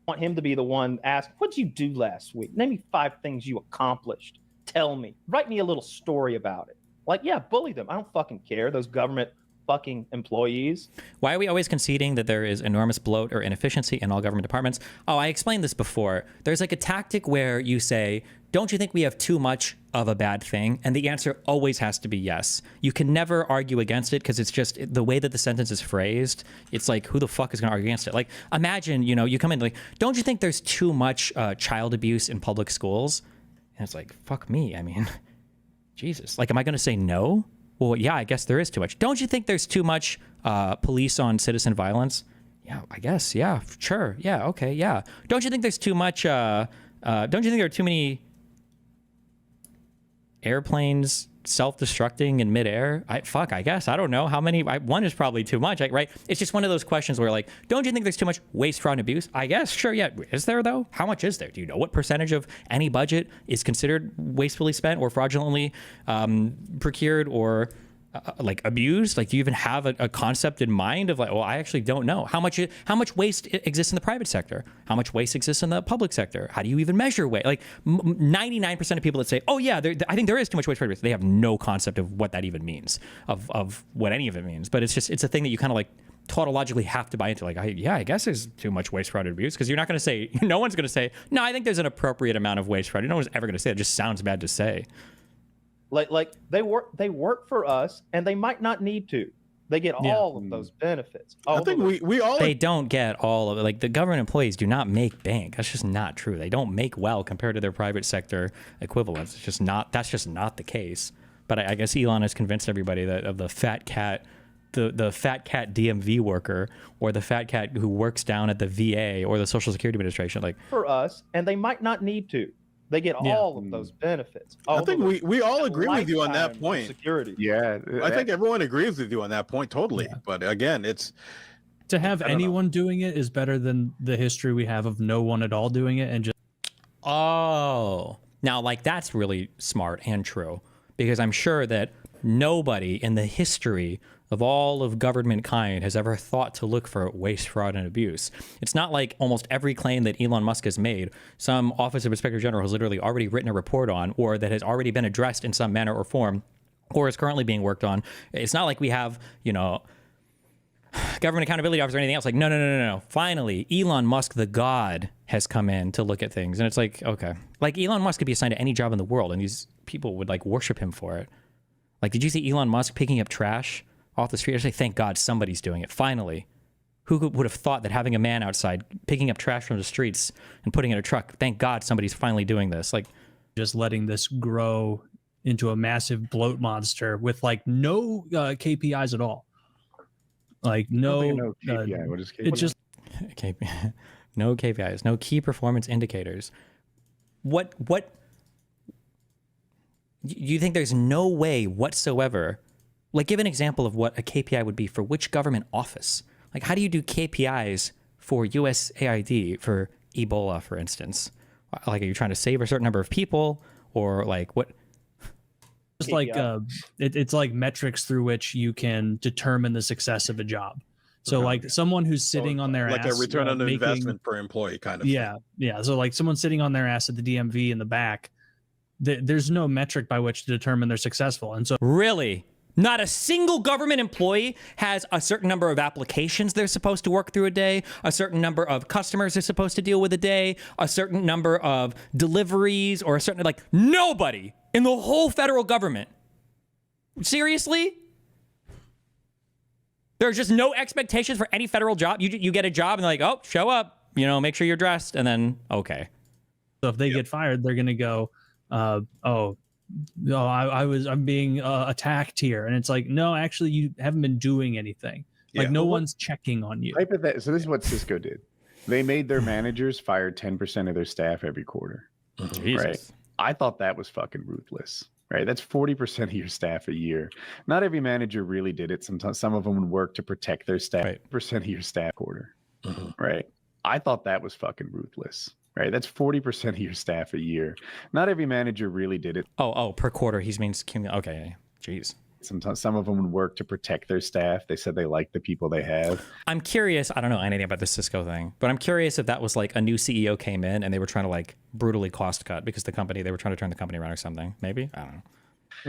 Speaker 8: want him to be the one asked, what'd you do last week? Name me 5 things you accomplished. Tell me. Write me a little story about it. Like, yeah, bully them. I don't fucking care. Those government fucking employees.
Speaker 4: Why are we always conceding that there is enormous bloat or inefficiency in all government departments? Oh, I explained this before. There's like a tactic where you say, don't you think we have too much of a bad thing? And the answer always has to be yes. You can never argue against it because it's just the way that the sentence is phrased. It's like, who the fuck is going to argue against it? Like, imagine, you know, you come in like, don't you think there's too much child abuse in public schools? And it's like, fuck me. I mean, Jesus. Like, am I going to say no? Well, yeah, I guess there is too much. Don't you think there's too much police on citizen violence? Yeah, I guess. Yeah, sure. Yeah, okay, yeah. Don't you think there's too much, don't you think there are too many airplanes self-destructing in midair? I guess. I don't know how many. One is probably too much, right? It's just one of those questions where like, don't you think there's too much waste, fraud, and abuse? I guess. Sure, yeah. Is there, though? How much is there? Do you know what percentage of any budget is considered wastefully spent or fraudulently procured or like abused? Like, do you even have a concept in mind of like, well, I actually don't know how much waste exists in the private sector, how much waste exists in the public sector. How do you even measure waste? Like 99% of people that say, oh yeah, I think there is too much waste, they have no concept of what that even means, of what any of it means. But it's a thing that you kind of like tautologically have to buy into. Like, I guess there's too much waste, fraud, and abuse, because you're not going to say, no one's going to say, no, I think there's an appropriate amount of waste, fraud. No one's ever going to say it. It just sounds bad to say.
Speaker 8: Like they work for us, and they might not need to. They get all of those benefits.
Speaker 2: I think we all.
Speaker 4: They don't get all of it. Like, the government employees do not make bank. That's just not true. They don't make well compared to their private sector equivalents. It's just not. That's just not the case. But I guess Elon has convinced everybody that of the fat cat, the fat cat DMV worker, or the fat cat who works down at the VA or the Social Security Administration. Like,
Speaker 8: for us, and they might not need to. They get all of those benefits.
Speaker 2: I think we all agree with you on that point.
Speaker 8: Security.
Speaker 9: Yeah.
Speaker 2: I think everyone agrees with you on that point totally. Yeah. But again, it's
Speaker 10: to have anyone doing it is better than the history we have of no one at all doing it and just.
Speaker 4: Oh, now like that's really smart and true, because I'm sure that nobody in the history of all of government kind has ever thought to look for waste, fraud, and abuse. It's not like almost every claim that Elon Musk has made, some Office of Inspector General has literally already written a report on, or that has already been addressed in some manner or form, or is currently being worked on. It's not like we have, you know, government accountability office or anything else. Like, no. Finally, Elon Musk, the god, has come in to look at things. And it's like, okay. Like, Elon Musk could be assigned to any job in the world, and these people would, like, worship him for it. Like, did you see Elon Musk picking up trash off the street? I say, thank God somebody's doing it. Finally. Who would have thought that having a man outside picking up trash from the streets and putting it in a truck, thank God somebody's finally doing this. Like,
Speaker 10: just letting this grow into a massive bloat monster with like no KPIs at all. Like no
Speaker 9: KPI. What is KPI?
Speaker 10: It's just
Speaker 4: no KPIs, no key performance indicators. What you think there's no way whatsoever? Like, give an example of what a KPI would be for which government office. Like, how do you do KPIs for USAID, for Ebola, for instance? Like, are you trying to save a certain number of people, or like what?
Speaker 10: Just like it's like metrics through which you can determine the success of a job. So like someone who's sitting on their
Speaker 2: like
Speaker 10: ass,
Speaker 2: a return on investment per employee kind of
Speaker 10: yeah
Speaker 2: thing.
Speaker 10: Yeah, so like someone sitting on their ass at the DMV in the back, there's no metric by which to determine they're successful. And so
Speaker 4: Really, not a single government employee has a certain number of applications they're supposed to work through a day, a certain number of customers they're supposed to deal with a day, a certain number of deliveries, or a certain, like, nobody in the whole federal government. Seriously? There's just no expectations for any federal job. You get a job and they're like, oh, show up, you know, make sure you're dressed, and then, okay.
Speaker 10: So if they get fired, they're going to go, I'm being attacked here. And it's like, no, actually, you haven't been doing anything. Like, no one's checking on you.
Speaker 9: So this is what Cisco did. They made their managers fire 10% of their staff every quarter.
Speaker 4: Jesus.
Speaker 9: Right? I thought that was fucking ruthless. Right? That's 40% of your staff a year. Not every manager really did it. Sometimes some of them would work to protect their staff.
Speaker 4: Right.
Speaker 9: Percent of your staff quarter. Right? I thought that was fucking ruthless. Right? That's 40% of your staff a year. Not every manager really did it.
Speaker 4: Oh, per quarter. He means, okay. Jeez.
Speaker 9: Sometimes some of them would work to protect their staff. They said they like the people they have.
Speaker 4: I'm curious. I don't know anything about the Cisco thing, but I'm curious if that was like a new CEO came in and they were trying to like brutally cost cut because they were trying to turn the company around or something. Maybe. I don't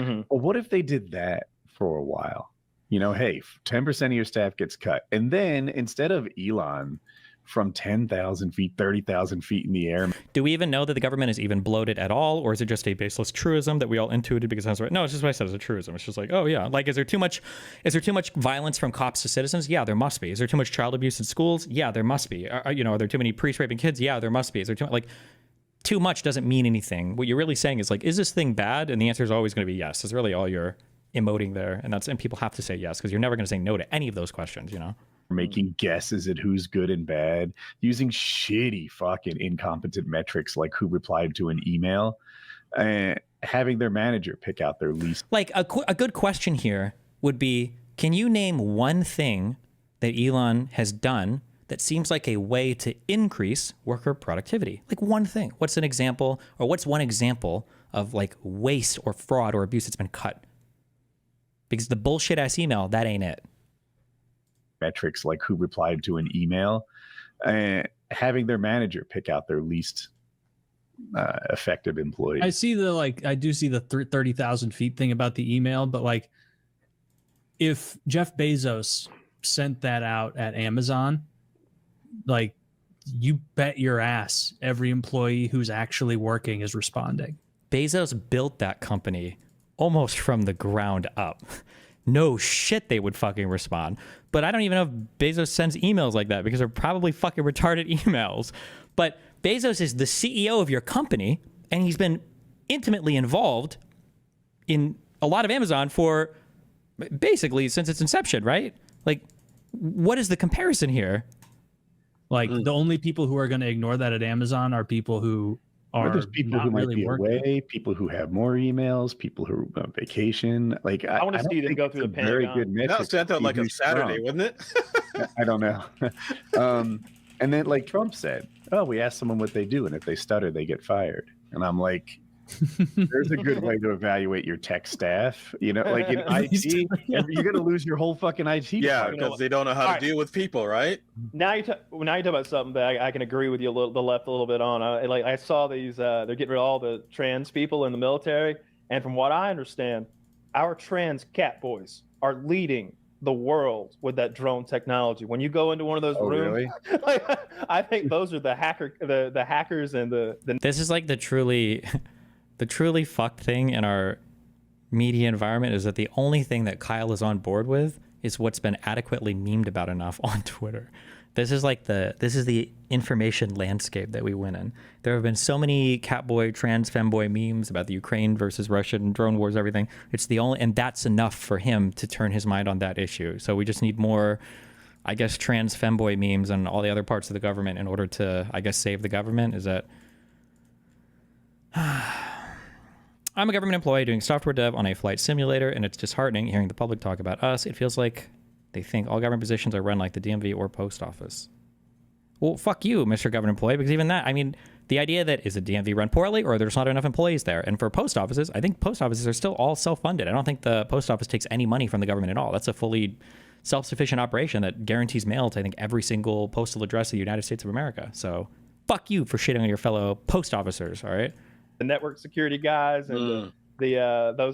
Speaker 4: know.
Speaker 9: Well, what if they did that for a while? You know, hey, 10% of your staff gets cut. And then instead of Elon from 10,000 feet, 30,000 feet in the air.
Speaker 4: Do we even know that the government is even bloated at all? Or is it just a baseless truism that we all intuited because that's right? No, it's just what I said, it's a truism. It's just like, oh yeah. Like, is there too much violence from cops to citizens? Yeah, there must be. Is there too much child abuse in schools? Yeah, there must be. Are there too many priests raping kids? Yeah, there must be. Is there too much doesn't mean anything. What you're really saying is like, is this thing bad? And the answer is always going to be yes. It's really all you're emoting there. And people have to say yes, because you're never going to say no to any of those questions, you know?
Speaker 9: Making guesses at who's good and bad, using shitty fucking incompetent metrics like who replied to an email, and having their manager pick out their least.
Speaker 4: Like a good question here would be, can you name one thing that Elon has done that seems like a way to increase worker productivity? Like one thing. What's an example, or what's one example of like waste or fraud or abuse that's been cut? Because the bullshit ass email, that ain't it.
Speaker 9: Metrics like who replied to an email, and having their manager pick out their least effective employees.
Speaker 10: I do see the 30,000 feet thing about the email, but like if Jeff Bezos sent that out at Amazon, like you bet your ass every employee who's actually working is responding.
Speaker 4: Bezos built that company almost from the ground up. No shit, they would fucking respond. But I don't even know if Bezos sends emails like that, because they're probably fucking retarded emails. But Bezos is the CEO of your company, and he's been intimately involved in a lot of Amazon for basically since its inception, right? Like, what is the comparison here?
Speaker 10: Like, the only people who are going to ignore that at Amazon are people who are
Speaker 9: there's people
Speaker 10: not
Speaker 9: who might
Speaker 10: really
Speaker 9: be
Speaker 10: working.
Speaker 9: away, people who have more emails, people who are on vacation. Like, I
Speaker 8: want to see them go through the
Speaker 9: very
Speaker 8: Pentagon.
Speaker 9: good metric.
Speaker 2: That was sent out like a
Speaker 9: who's
Speaker 2: Saturday,
Speaker 9: strong.
Speaker 2: wasn't it?
Speaker 9: I don't know. And then, like Trump said, oh, we asked someone what they do, and if they stutter, they get fired. And I'm like, there's a good way to evaluate your tech staff. You know, like in IT, you're going to lose your whole fucking IT.
Speaker 2: Yeah,
Speaker 9: department.
Speaker 2: because they don't know how to deal with people, right?
Speaker 8: Now you talk about something that I can agree with you the left a little bit on. I saw these they're getting rid of all the trans people in the military, and from what I understand, our trans cat boys are leading the world with that drone technology. When you go into one of those rooms,
Speaker 9: really?
Speaker 8: like, I think those are the hackers and the.
Speaker 4: This is like the truly fucked thing in our media environment, is that the only thing that Kyle is on board with is what's been adequately memed about enough on Twitter. This is the information landscape that we win in. There have been so many catboy, trans femboy memes about the Ukraine versus Russian drone wars, everything. And that's enough for him to turn his mind on that issue. So we just need more, I guess, trans femboy memes and all the other parts of the government in order to, I guess, save the government. Is that I'm a government employee doing software dev on a flight simulator, and it's disheartening hearing the public talk about us. It feels like they think all government positions are run like the DMV or post office. Well, fuck you, Mr. Government Employee, because even that, I mean, the idea that is a DMV run poorly or there's not enough employees there. And for post offices, I think post offices are still all self-funded. I don't think the post office takes any money from the government at all. That's a fully self-sufficient operation that guarantees mail to, I think, every single postal address of the United States of America. So fuck you for shitting on your fellow post officers, all right?
Speaker 8: The network security guys and those.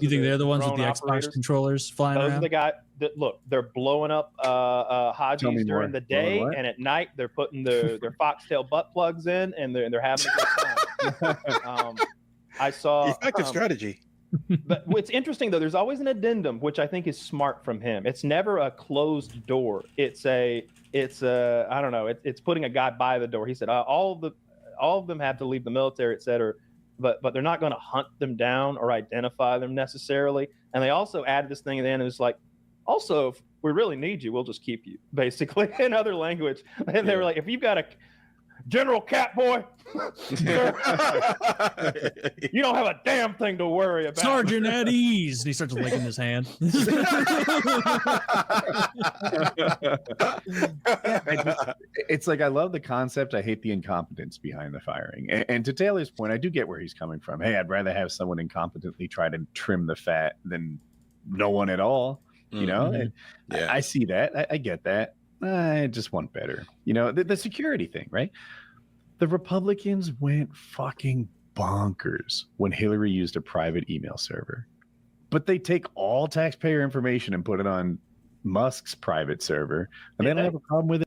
Speaker 10: You think they're the ones with
Speaker 8: drone
Speaker 10: the
Speaker 8: operators?
Speaker 10: Xbox controllers flying
Speaker 8: Those
Speaker 10: around?
Speaker 8: are the guys that look. They're blowing up
Speaker 9: Tell me
Speaker 8: Hodgies during
Speaker 9: more.
Speaker 8: the day,
Speaker 9: Blowing what?
Speaker 8: and at night they're putting their foxtail butt plugs in, and they're having a good time. I saw
Speaker 2: Effective strategy.
Speaker 8: But what's interesting though, there's always an addendum, which I think is smart from him. It's never a closed door. It's I don't know. It's putting a guy by the door. He said all of them have to leave the military, et cetera, but they're not going to hunt them down or identify them necessarily. And they also added this thing at the end. It was like, also, if we really need you, we'll just keep you, basically, in other language. And they were like, if you've got a General Catboy, you don't have a damn thing to worry about.
Speaker 10: Sergeant at ease. And he starts licking his hand.
Speaker 9: It's like I love the concept. I hate the incompetence behind the firing. And to Taylor's point, I do get where he's coming from. Hey, I'd rather have someone incompetently try to trim the fat than no one at all. You know, and
Speaker 2: Yeah.
Speaker 9: I see that. I get that. I just want better. You know, the security thing, right? The Republicans went fucking bonkers when Hillary used a private email server. But they take all taxpayer information and put it on Musk's private server, and they don't have a problem with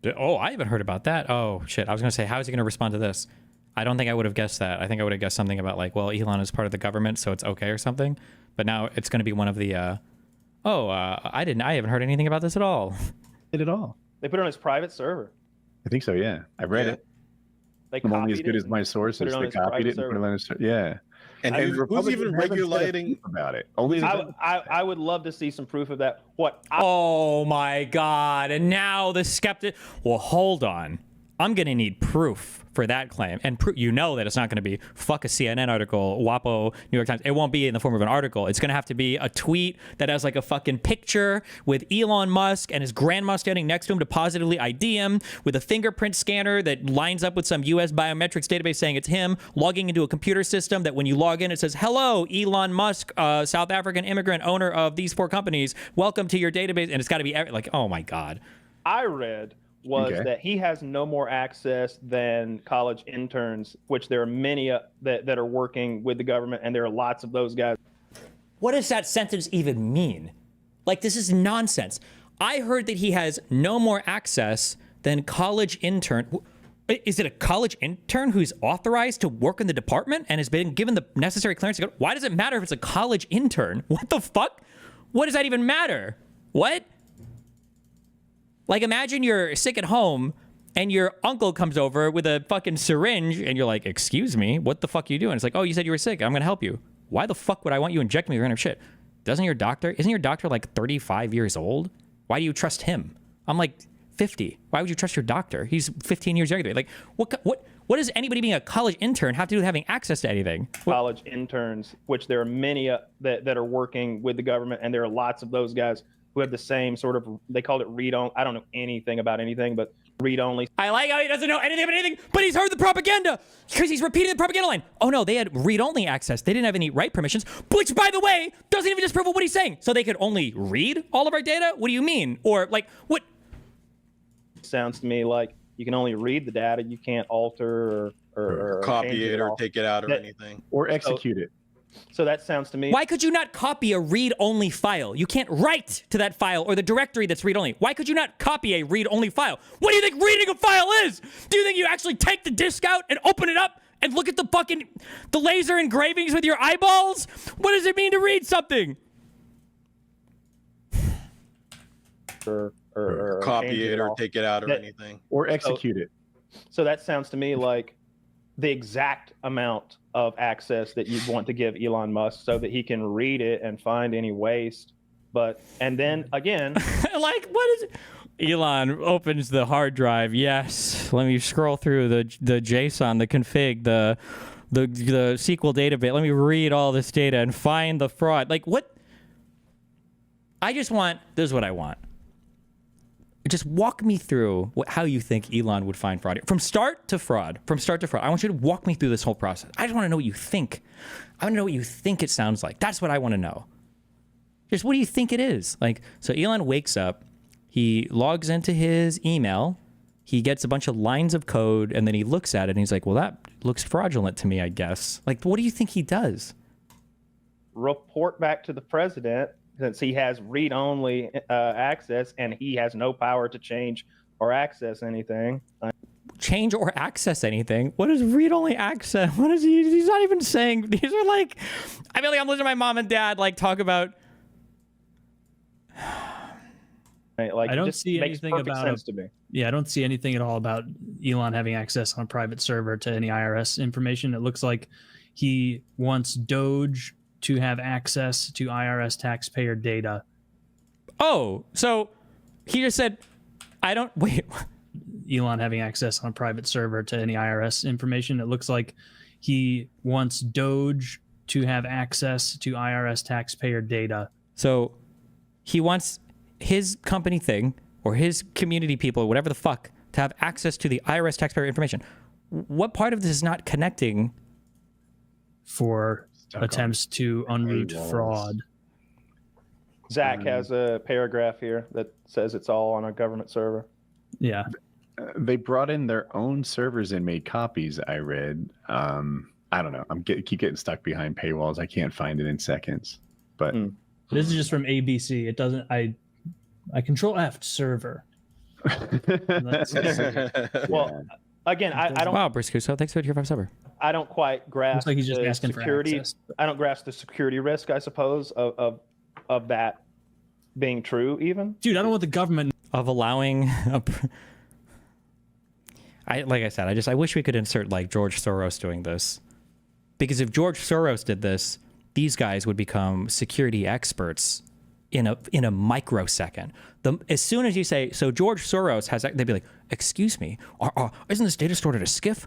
Speaker 9: it.
Speaker 4: Oh, I haven't heard about that. Oh, shit. I was going to say, how is he going to respond to this? I don't think I would have guessed that. I think I would have guessed something about like, well, Elon is part of the government, so it's okay or something. But now it's going to be one of the, I haven't heard anything about this at all.
Speaker 9: It at all.
Speaker 8: They put it on his private server.
Speaker 9: I think so, yeah. I read
Speaker 2: Yeah.
Speaker 9: it.
Speaker 8: They
Speaker 9: I'm only as
Speaker 8: copied
Speaker 9: good
Speaker 8: it
Speaker 9: as my
Speaker 8: and
Speaker 9: sources.
Speaker 8: put it on
Speaker 9: They
Speaker 8: his
Speaker 9: copied
Speaker 8: private
Speaker 9: it and put
Speaker 8: server.
Speaker 9: it on his, yeah.
Speaker 2: And who's
Speaker 9: Republicans
Speaker 2: even
Speaker 9: haven't said a
Speaker 2: regulating?
Speaker 9: peep about it? Only the
Speaker 8: I would love to see some proof of that.
Speaker 4: Oh my God. And now the skeptic. Well, hold on. I'm going to need proof for that claim. And you know that it's not going to be fuck a CNN article, WAPO, New York Times. It won't be in the form of an article. It's going to have to be a tweet that has like a fucking picture with Elon Musk and his grandma standing next to him to positively ID him, with a fingerprint scanner that lines up with some US biometrics database saying it's him, logging into a computer system that when you log in, it says, hello, Elon Musk, South African immigrant, owner of these 4 companies. Welcome to your database. And it's got to be like, oh my God.
Speaker 8: I read was
Speaker 9: Okay.
Speaker 8: that he has no more access than college interns, which there are many that are working with the government, and there are lots of those guys.
Speaker 4: What does that sentence even mean? Like, this is nonsense. I heard that he has no more access than college intern. Is it a college intern who's authorized to work in the department and has been given the necessary clearance to go? Why does it matter if it's a college intern? What the fuck? What does that even matter? What? Like, imagine you're sick at home and your uncle comes over with a fucking syringe and you're like, excuse me, what the fuck are you doing? It's like, oh, you said you were sick. I'm going to help you. Why the fuck would I want you injecting me with random shit? Isn't your doctor like 35 years old? Why do you trust him? I'm like 50. Why would you trust your doctor? He's 15 years younger than me. Like, what does anybody being a college intern have to do with having access to anything?
Speaker 8: College interns, which there are many that are working with the government, and there are lots of those guys who have the same sort of, they called it read-only. I don't know anything about anything, but read-only.
Speaker 4: I like how he doesn't know anything about anything, but he's heard the propaganda because he's repeating the propaganda line. Oh no, they had read-only access. They didn't have any write permissions, which, by the way, doesn't even disprove what he's saying. So they could only read all of our data? What do you mean? Or like, what?
Speaker 8: Sounds to me like you can only read the data. You can't alter or
Speaker 2: Copy
Speaker 8: change
Speaker 2: it
Speaker 8: at
Speaker 2: or
Speaker 8: all.
Speaker 2: take it out or
Speaker 8: That-
Speaker 2: anything.
Speaker 9: Or execute it.
Speaker 8: So that sounds to me.
Speaker 4: Why could you not copy a read-only file? You can't write to that file or the directory that's read-only. Why could you not copy a read-only file? What do you think reading a file is? Do you think you actually take the disk out and open it up and look at the laser engravings with your eyeballs? What does it mean to read something?
Speaker 8: or
Speaker 2: Copy
Speaker 8: change
Speaker 2: it or
Speaker 8: all.
Speaker 2: take it out or
Speaker 8: That-
Speaker 2: anything.
Speaker 9: Or execute it.
Speaker 8: So that sounds to me like the exact amount of access that you'd want to give Elon Musk so that he can read it and find any waste. And then again,
Speaker 4: Like, what is it? Elon opens the hard drive. Yes. Let me scroll through the JSON, the config, the SQL database. Let me read all this data and find the fraud. Like, what? This is what I want. just walk me through how you think Elon would find fraud from start to fraud. From start to fraud. I want you to walk me through this whole process. I just want to know what you think. I want to know what you think it sounds like. That's what I want to know. Just what do you think it is? Like, so Elon wakes up, he logs into his email, he gets a bunch of lines of code, and then he looks at it and he's like, well, that looks fraudulent to me, I guess. Like, what do you think he does?
Speaker 8: Report back to the president, since he has read-only access and he has no power to change or access anything.
Speaker 4: Change or access anything? What is read-only access? What is he? He's not even saying. These are like, I feel like I'm listening to my mom and dad like talk about.
Speaker 8: Like,
Speaker 10: I don't see anything about
Speaker 8: sense to me.
Speaker 10: Yeah, I don't see anything at all about Elon having access on a private server to any IRS information. It looks like he wants Doge to have access to IRS taxpayer data.
Speaker 4: Oh, so he just said, I don't wait.
Speaker 10: Elon having access on a private server to any IRS information. It looks like he wants Doge to have access to IRS taxpayer data.
Speaker 4: So he wants his company thing or his community people, or whatever the fuck, to have access to the IRS taxpayer information. What part of this is not connecting?
Speaker 10: For attempts to unroot fraud.
Speaker 8: Zach has a paragraph here that says it's all on a government server.
Speaker 10: Yeah.
Speaker 9: They brought in their own servers and made copies. I read. I don't know. Keep getting stuck behind paywalls. I can't find it in seconds. But
Speaker 10: This is just from ABC. It doesn't. I control F server.
Speaker 8: Well, again, I don't.
Speaker 4: Wow, Briscoe, thanks for your 5 sub.
Speaker 8: I don't quite grasp.
Speaker 10: Looks like he's just
Speaker 8: the
Speaker 10: asking for
Speaker 8: security.
Speaker 10: access.
Speaker 8: I don't grasp the security risk, I suppose, of that being true. Even,
Speaker 10: Dude, I don't want the government
Speaker 4: Of allowing like I said, I wish we could insert like George Soros doing this. Because if George Soros did this, these guys would become security experts in a microsecond. As soon as you say, so George Soros has, they'd be like, excuse me, isn't this data stored at a SCIF?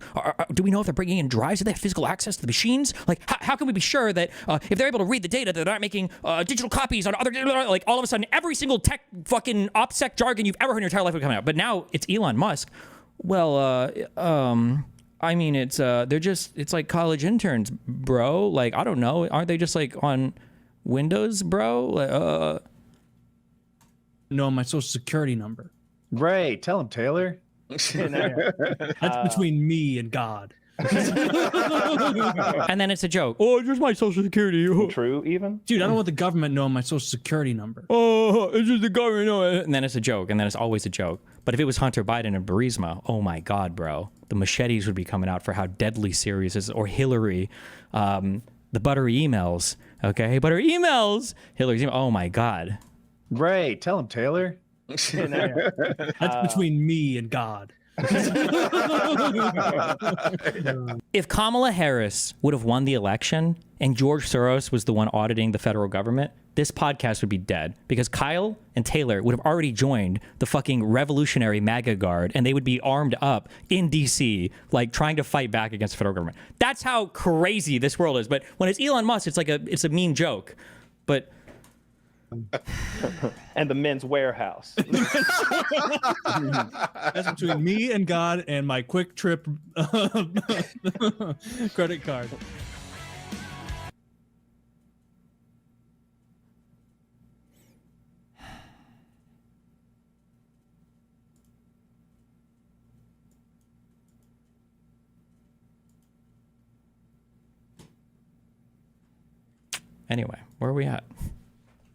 Speaker 4: Do we know if they're bringing in drives? Do they have physical access to the machines? Like, how can we be sure that if they're able to read the data, that they're not making digital copies on other, like all of a sudden, every single tech fucking OPSEC jargon you've ever heard in your entire life would come out. But now it's Elon Musk. Well, I mean, it's like college interns, bro. Like, I don't know. Aren't they just like on Windows, bro?
Speaker 10: know my social security number.
Speaker 9: Right. Tell him, Taylor.
Speaker 10: That's between me and God.
Speaker 4: And then it's a joke. Oh, just my social security.
Speaker 8: true, even.
Speaker 10: Dude, I don't want the government knowing my social security number.
Speaker 4: Oh, it's just the government. And then it's a joke. And then it's always a joke. But if it was Hunter Biden and Burisma, oh my God, bro. The machetes would be coming out for how deadly serious this is. Or Hillary, the buttery emails. Okay, buttery emails. Hillary's email. Oh my God.
Speaker 9: Right. Tell him, Taylor.
Speaker 10: That's between me and God.
Speaker 4: If Kamala Harris would have won the election and George Soros was the one auditing the federal government, this podcast would be dead because Kyle and Taylor would have already joined the fucking revolutionary MAGA guard and they would be armed up in DC, like trying to fight back against the federal government. That's how crazy this world is. But when it's Elon Musk, it's a mean joke. But
Speaker 8: and the men's warehouse.
Speaker 10: That's between me and God and my Quick Trip credit card.
Speaker 4: anyway, where are we at?